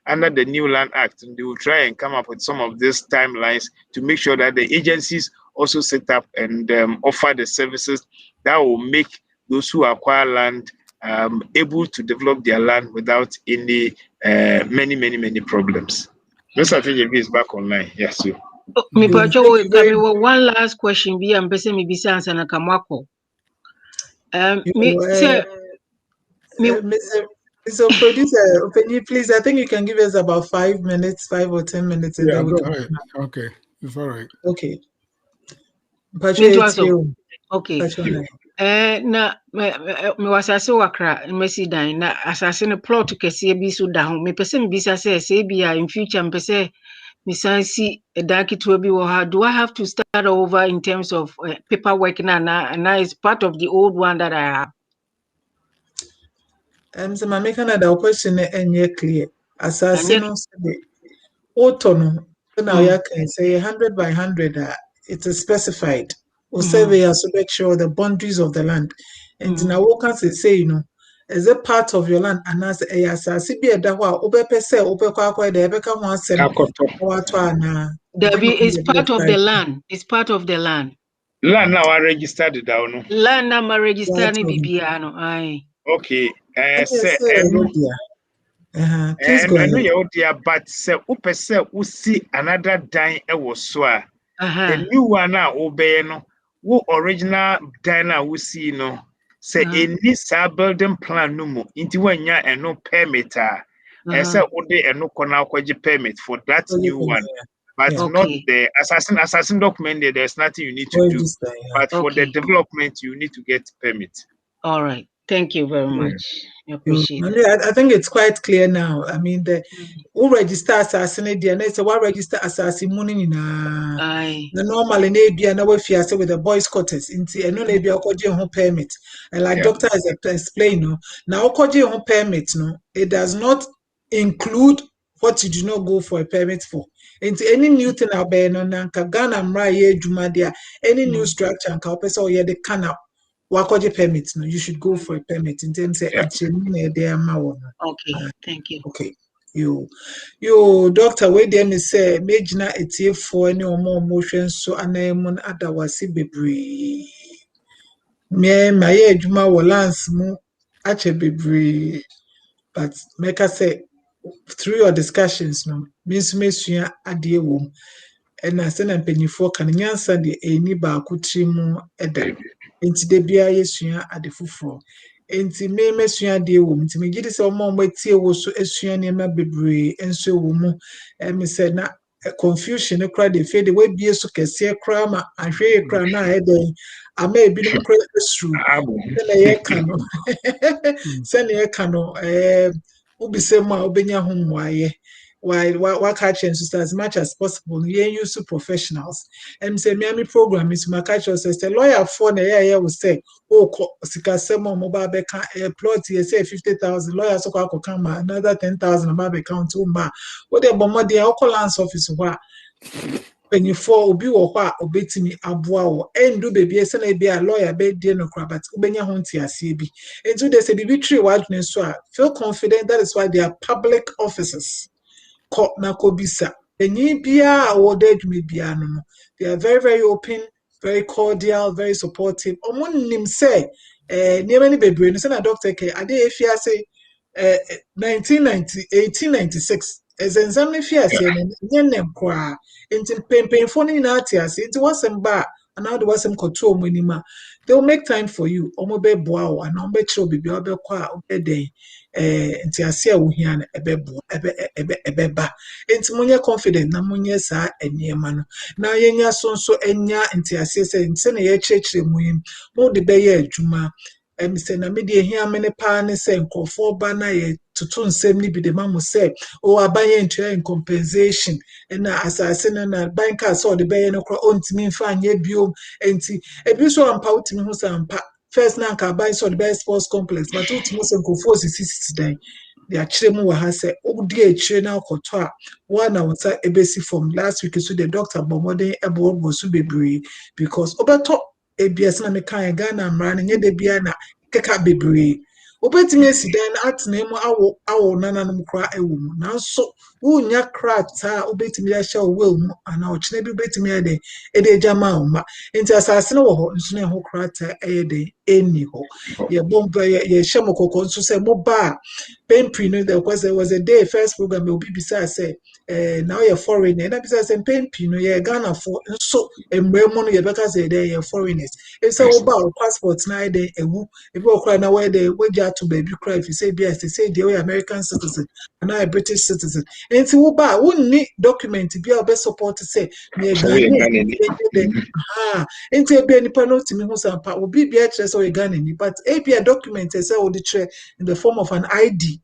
Speaker 2: under the new Land Act, they will try and come up with some of these timelines to make sure that the agencies also set up and offer the services that will make those who acquire land able to develop their land without any many problems. Mr. TJB is back online. Yes, sir.
Speaker 3: One last question.
Speaker 1: So, producer, please, I think you can give us about 5 minutes, 5 or 10 minutes. And then we
Speaker 4: go
Speaker 1: can...
Speaker 4: ahead. Okay, it's all right.
Speaker 1: Okay.
Speaker 3: Okay. Na me wasase wakra mesi dan na asase no plot kese bi so da ho me pese me bisa se bia in future me pese me sansi edakitu bi wo ha. Do I have to start over in terms of paperwork na is part of the old one that I have?
Speaker 1: So my make another question and clear. Asase no say otono now you can say 100 by 100 it is specified. Or surveyors to make sure the boundaries of the land. And now what can say, as a part of your land, and as a asasi be a dawa, obepese, obekwa, the ebeka wasem,
Speaker 3: it's part of the land. It's part of the land.
Speaker 2: Land now I registered down.
Speaker 3: Land number registered ni bibiano. Aye.
Speaker 2: Okay.
Speaker 1: Please go ahead.
Speaker 2: I know you're there, but say upese usi another dine was so. The new one now obey no. Wo original diner we see say any building plan no more into when ya and no permit say ode and no corner permit for that new one, but not the assassin document. There's nothing you need to do, but for the development you need to get permit.
Speaker 3: All right, thank you very much. I appreciate it.
Speaker 1: I think it's quite clear now. I mean, who register assassin, and it's a register assassin money the normal in ABA now if you say with the boys' quarters into and no ABA home permit. And like doctor has explained, now home permit, it does not include what you do not go for a permit for. Into any new thing about no nanka Ghana mra ye juma there, any new structure and person or the canal wakoje permit no, you should go for a permit in terms of
Speaker 3: Okay, thank you.
Speaker 1: Okay. You doctor we dem say mejina etiefo any omo motion so anayemun adawasi bebre. Me maye adwuma wo lance mu ache bebre, but make I say through your discussions no means mesua ade wom na se na mpanyifo kan nyansa de eni ba akotri mu eda enti de bia yesua ade foforo enti me mesua ade wom enti me gidi se omo matie wo so esua ne ma bebre enso wo mu me se na confusion kra de fe de we bie so kese kra ma ahwe kra na eden ama ebinum kra esru na ye kan no se na ye kan no ubisem a obenya ho mwaye why catch and sister as much as possible you use professionals and say me program is my catch us say lawyer for na yeah will say oh sika semo mobile be can plot you say 50,000 lawyers so come another 10,000 about account to ma what the bomb the occurrence office wa when you for obi wo ho a obetimi aboa wo endu baby ese na bia lawyer be die no kra but ubenya ho ntiase bi entu they say bibi tree wadne so a feel confident that is why they are public officers na kobisa enyi bia award adwumi bia no they are very very open, very cordial, very supportive omo nim say niam ni bebre no say na doctor ke ade efia say 1896 ezenzam ne fia say ne kwa enti pempenfo ni na atiase enti wasem ba and how the wasem control monima they will make time for you omo be boa wo and omo be chiro bibia obekwa obeden enti ase a wo hia na ebeba enti munye confident na munye sa eniema no na yenya so enya enti ase se na ye chirechire muhim mo de be ye adwuma say na me de hia me ne pa ne se nkofo ba na ye tutu nsem ni bi de mamu se o abaye ntwe compensation na asase na banka so de be ye no kro ontimi mfa anye biom enti ebi so ampa utimi hu sampa first na nka buy so the best sports complex but utimi se nkofo sisi dan they are chiremu wa ha se odi echire na okoto a one na wota ebesi from last week so the doctor bomode ebo so bebre because obeto ebia se na me kan Ghana mra na nye de bia na keka bebre obetimi esidan atena mu awo nananom kra ewo mu nanso wunya krata obetimi ya sha will mu ana ochine bi obetimi ya de ede jama uma enti asase no wo ho nso ne ho krata ede eni ho ye bomba ye shemo kokon so se mo ba pempri no there was a day first program will be beside say now you're foreign and because say pempri no ye Ghana for so emremo no ye beka say they ye foreigners if say oba passport na dey ewu if you cry na where they wager to baby cry if you say yes they say they are American citizen and now a British citizen and see oba wonni document be obe support say me Ghana enti e be nipa no timi hu sampa obi bia kire say Ghana ni but e be a document say o de kire in the form of an ID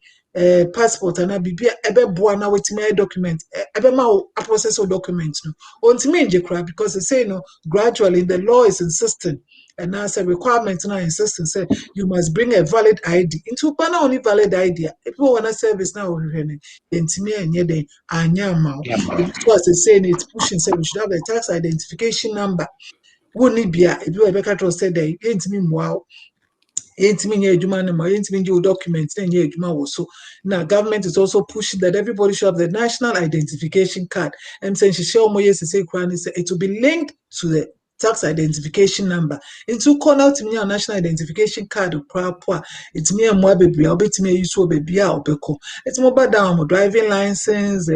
Speaker 1: passport and bibia ebe boa na wetimi document ebe ma a process of document no ontimi nje kra because they say no gradually the law is insisting and as a requirement now insisting say you must bring a valid ID into pana only valid ID if you want a service now entimi enye den anya ma because they say it's pushing say we should have a tax identification number woni bia ebi we beka tro say dey entimi mwa yentimi nye adwuma no ma yentimi nje document na nye adwuma wo so now government is also pushing that everybody should have the national identification card and saying she share mo yes say kran say it will be linked to the tax identification number into call out me national identification card kwa it's me mo abebia obetimi use obebia obeko it's mo ba down mo driving license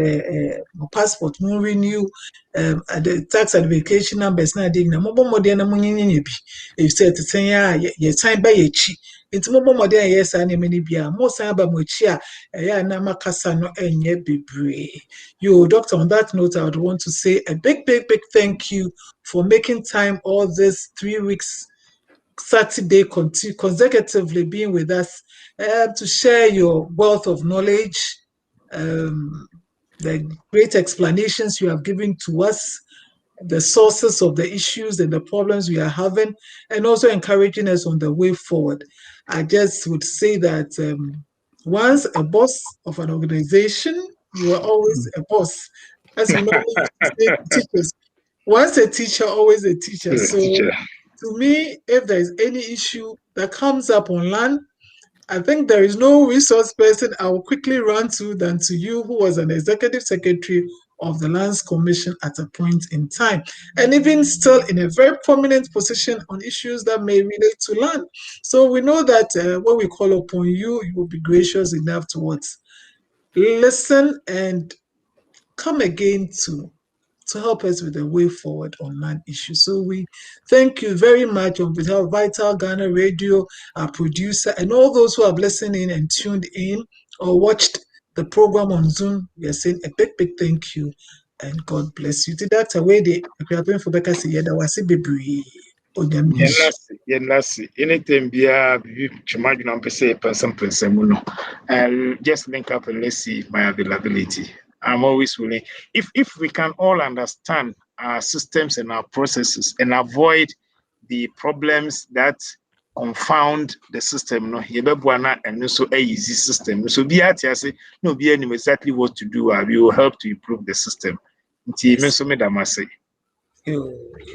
Speaker 1: mo passport mo renew the tax identification numbers na dey na mo bo modern na mo nyenye bi if say teten ya ye sign by ye chi nti mo bo modern yes na me ni bia mo sign ba mo chi a ya na makasa no enye bebre you doctor on that note I would want to say a big thank you for making time all this 3 weeks Saturday consecutively being with us to share your wealth of knowledge the great explanations you have given to us the sources of the issues and the problems we are having, and also encouraging us on the way forward. I just would say that Once a boss of an organization, you are always a boss. As we normally used to say to teachers, once a teacher, always a teacher. So to me, if there is any issue that comes up on land, I think there is no resource person I will quickly run to than to you, who was an executive secretary of the Lands Commission at a point in time, and even still in a very prominent position on issues that may relate to land. So we know that when we call upon you, you will be gracious enough to listen and come again to help us with the way forward on land issues. So we thank you very much on behalf of Vital Ghana Radio, our producer, and all those who have listened in and tuned in or watched the program on Zoom. We are saying a big thank you and God bless you. To that away, the Akrabin for Becca say that was a baby.
Speaker 2: Yes, anything be a chimagine person, and just link up and let's see my availability. I'm always willing. If we can all understand our systems and our processes and avoid the problems that confound the system, no, and also a easy system. So be at no be any exactly what to do. We will help to improve the system.
Speaker 1: Yes.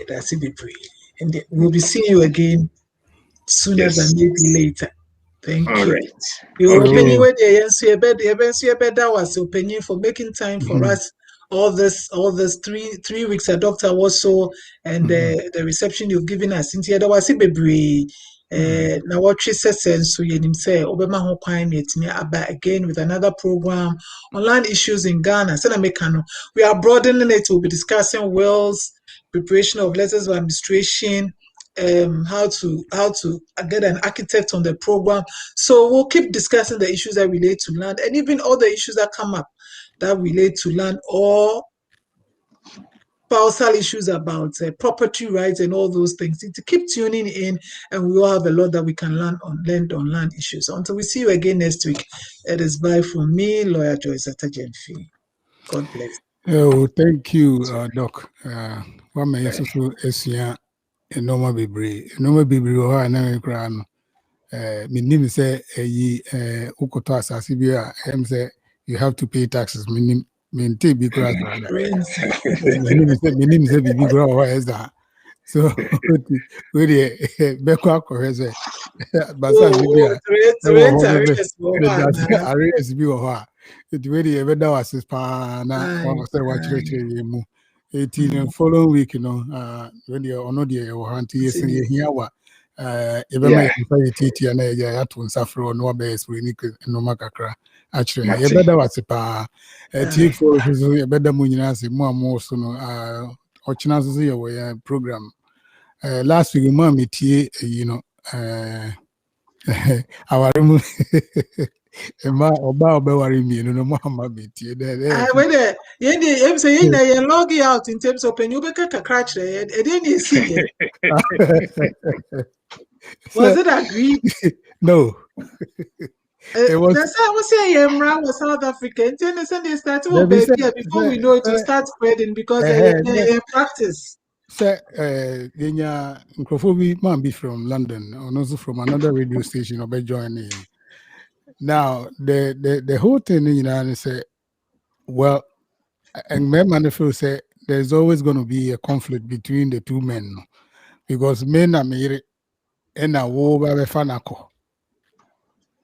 Speaker 1: That's it, baby. And we'll be seeing you again sooner than maybe later. Thank
Speaker 2: all
Speaker 1: you.
Speaker 2: Right.
Speaker 1: You opening with the was opening for making time for us. All this 3 weeks a doctor was so, and the reception you've given us into there was a baby. Now what she says so you say Obama ho kwan me about again with another program on land issues in Ghana. We are broadening it. We'll be discussing wills, preparation of letters of administration, how to get an architect on the program. So we'll keep discussing the issues that relate to land, and even all the issues that come up that relate to land, or spousal issues about property rights and all those things. To keep tuning in, and we all have a lot that we can learn on land issues. Until we see you again next week, it is bye from me, Lawyer Joyce Atajenfi. God bless.
Speaker 4: Oh, thank you, Doc. One may also see normal baby. Normal baby, or I crown. My name say Ukoto Asasibia. Say you have to pay taxes. Maintain big grass. My name is Bibi Grow. What is that? So, really, Becqua Correze. Basa Bibia. Arrears be or it really ever that was his pa na what you 18 following week, you know, when you're on the hunting, yes, and here what even my society and I had to suffer on no base, we need no macacra. Actually, a better was a pa, a tea for a better muninasi, more soon, or chances away program. Last week, mommy tea, you know, our Emma Oba worry me, no Mama BT.
Speaker 1: Whether you say you log out in terms of pen, you become a crash there, and then you see was it agreed?
Speaker 4: No.
Speaker 1: It was. That's how I was saying. Was South African. Then they start before we know it will start spreading because they practice.
Speaker 4: Sir, Genya Nkrofobi man be from London, and also from another radio station. Or joining. Now the whole thing, you know, say, well, and my man feel say there's always going to be a conflict between the two men, because men are married and a war by fanako.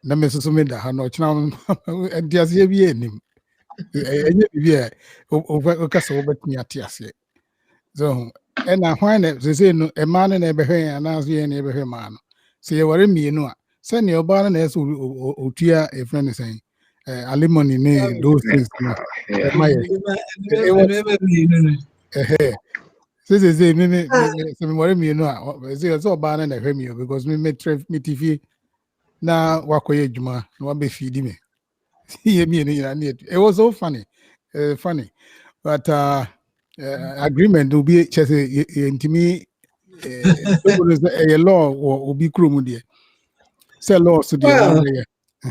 Speaker 4: Na me so me da ha no china entiase bi enim enye bi o ka so obetumi atiase so and when they say no e man na ebe hwen ana so ye na ebe hwen man no se ye ware mienu a se ne oba na so otua e friend say alimony ne those things no e ma ye say me se me ware mienu a say so oba na hwen mi because me TV na wakoye juma na wabe feed me. It was so funny, funny, but agreement will be just to me. A law or be crummy. Say law to the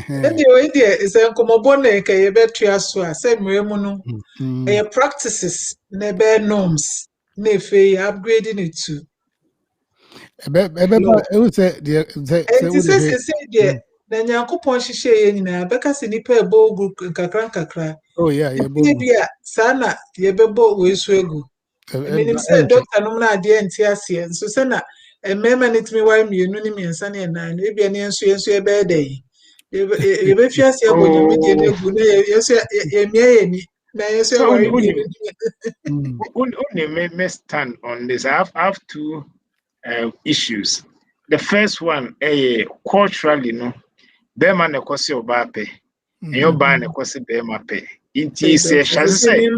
Speaker 1: anyway, there is a comobone a better same remuno. Practices, nebe norms, nefe upgrading it to.
Speaker 4: I would say,
Speaker 1: na Nyankopɔn hyehyɛ yɛn nyinaa bɛka sɛ nipa ɛbɔ ogu nkakra
Speaker 4: Oh yeah, yeah,
Speaker 1: ne bia saa na yɛbɛbɔ wei so egu menim sɛ doctor nom na adeɛ nte aseɛ nso sɛ na mmarima ne tumi ware mmienu ne mmiɛnsa ne ɛnan no ebia ne nso yɛbɛyɛ dɛ yi yɛbɛfi ase abɔ nyame deɛ no egu na yɛso yɛmia yɛni na yɛso yɛware mmienu
Speaker 2: only me stand on this. I have two issues. The first one, culturally, no, Bema ne kwasi obape, and your ban ne kwasi Bema pe. Inti se shall say,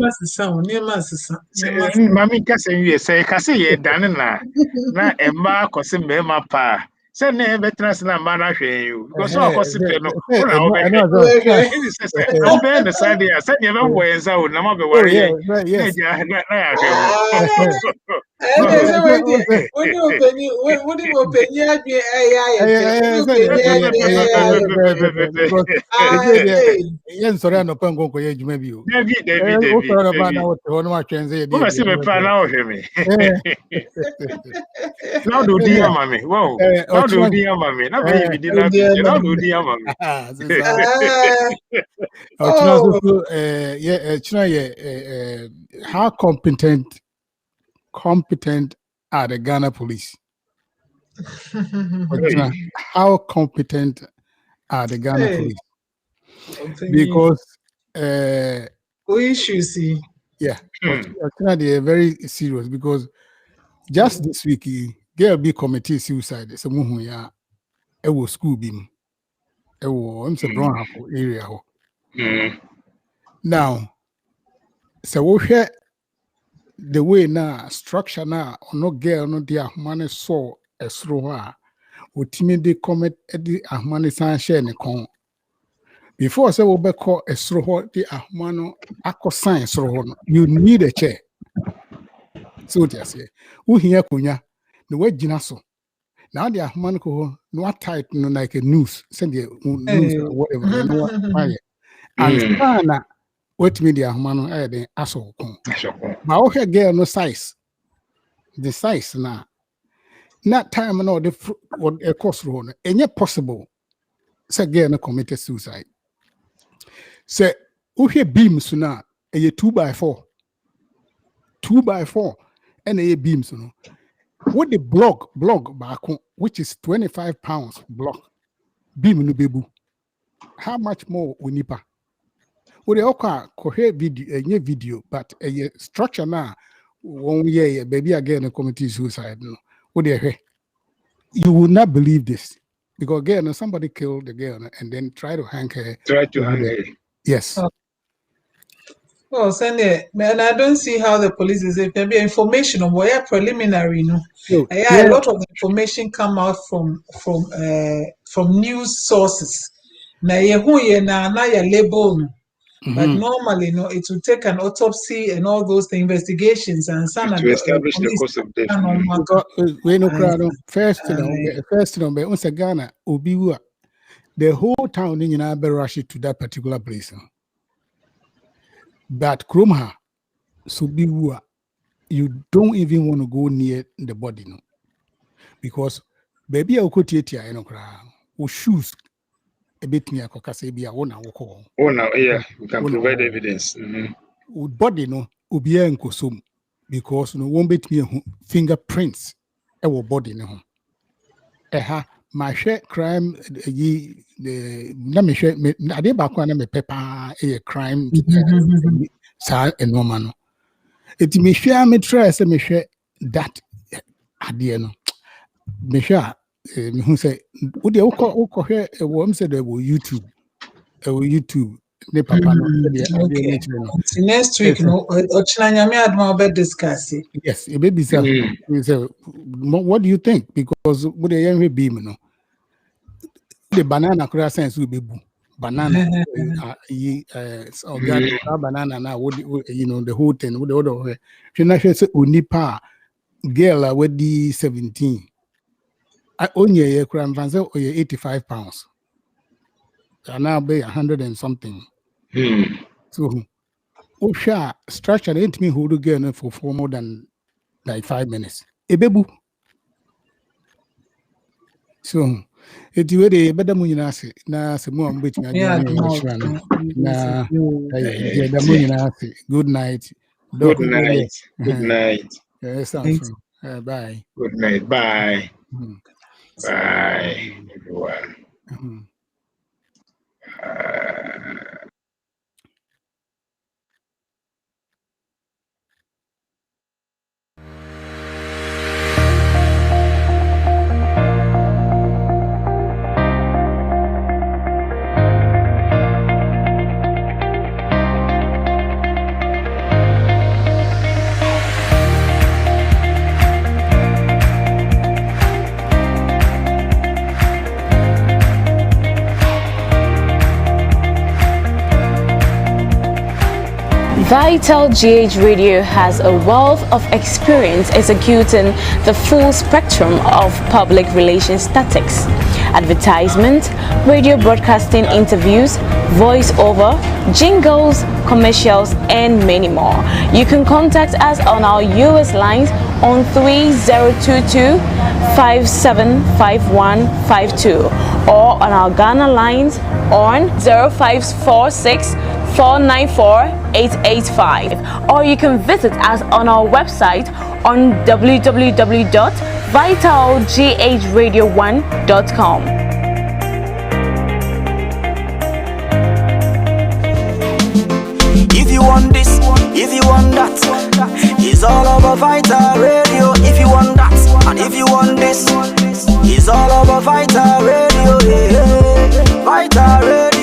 Speaker 2: Mammy Cassin, you say, Cassie, ye done na Emma kwasi Bema pa. Send ne veterans na man you because so kwasi pe no. I'm being the side here. Send you no way and so no be worry.
Speaker 4: Yes, sorry, no pen go ye juma bi o.
Speaker 2: David. Now do dear mommy. Wow. Now do dear mommy. Now baby did not be. Now do dear mommy.
Speaker 4: How competent are the Ghana police? How competent are the Ghana police? Because
Speaker 1: issues,
Speaker 4: yeah, they are very serious because just this week, girl be committed suicide. It's a movie, yeah, it was school beam. It was brown area. Now, so we hear the way now structure now, no girl, no dear man saw a throw or timid commit at the Ahmani San Shen. Before I say we call a throw the Ahmano Aqua Science, you need a chair. So just say, who here kunya the way Jinaso. Now the Ahmano no tight no like a noose, send the news or whatever, no and Sana wait me the Ahmano the asshole. But okay, girl no size. The size now. Not time no the what a cost road. And yet possible. Say girl no committed suicide. Say okay beams now a 2x4. 2x4 and a beams no. What the block back which is 25 pounds block beam no bebu. How much more we need? Would the okay video, but a structure now 1 year, baby again a committee suicide. No, would you would not believe this because again somebody killed the girl and then try to hang her. Yes.
Speaker 1: Well, Sunday, and I don't see how the police is. If there be information on what preliminary, no, a lot of information come out from news sources. Na ye na label no. But normally, no, it will take an autopsy and all those investigations and some
Speaker 2: to establish the cause of death.
Speaker 4: We no crowd. First, Ghana, Obiwa, the whole town in Abe rush to that particular place. But Kromha, so Biwa, you don't even want to go near the body, no, because baby, I could take you crowd or shoes. A bit near Cocasabia, one hour call.
Speaker 2: Oh, now, yeah, we can provide evidence.
Speaker 4: Would body no, Ubia and Kosum, because no one bit me fingerprints, our body no. My share crime, the Nami share, I did back when I'm a pepper, a crime, sir, and woman. It may share me try, say me share that idea no. Me share. Who say would you call here a worm said there were YouTube
Speaker 1: next week no discuss it.
Speaker 4: Yes, it may be so. What do you think? Because would a young beam no the banana crash sense will be banana banana now would the whole thing would the other way. She not say unipa girl with the 17. I only a crime fancy 85 pounds. I now pay 100 and something. So, structure ain't me who do get for more than like 5 minutes. A baby. So, Eti we de beda mu nyina ase na se mu am betima
Speaker 1: Yeah,
Speaker 4: join
Speaker 1: no.
Speaker 4: shira no na
Speaker 2: Yeah,
Speaker 4: de mu nyina ase. Good night.
Speaker 2: Good night. Good night.
Speaker 4: Yes, sounds bye.
Speaker 2: Good night. Bye. Bye, everyone.
Speaker 5: VitalGH Radio has a wealth of experience executing the full spectrum of public relations tactics: advertisement, radio broadcasting, interviews, voiceover, jingles, commercials, and many more. You can contact us on our US lines on 3022-575152 or on our Ghana lines on 0546 494-885, or you can visit us on our website on www.vitalghradio1.com.
Speaker 6: If you want this, if you want that, it's all over Vital Radio. If you want that, and if you want this, it's all over Vital Radio. Vital Radio.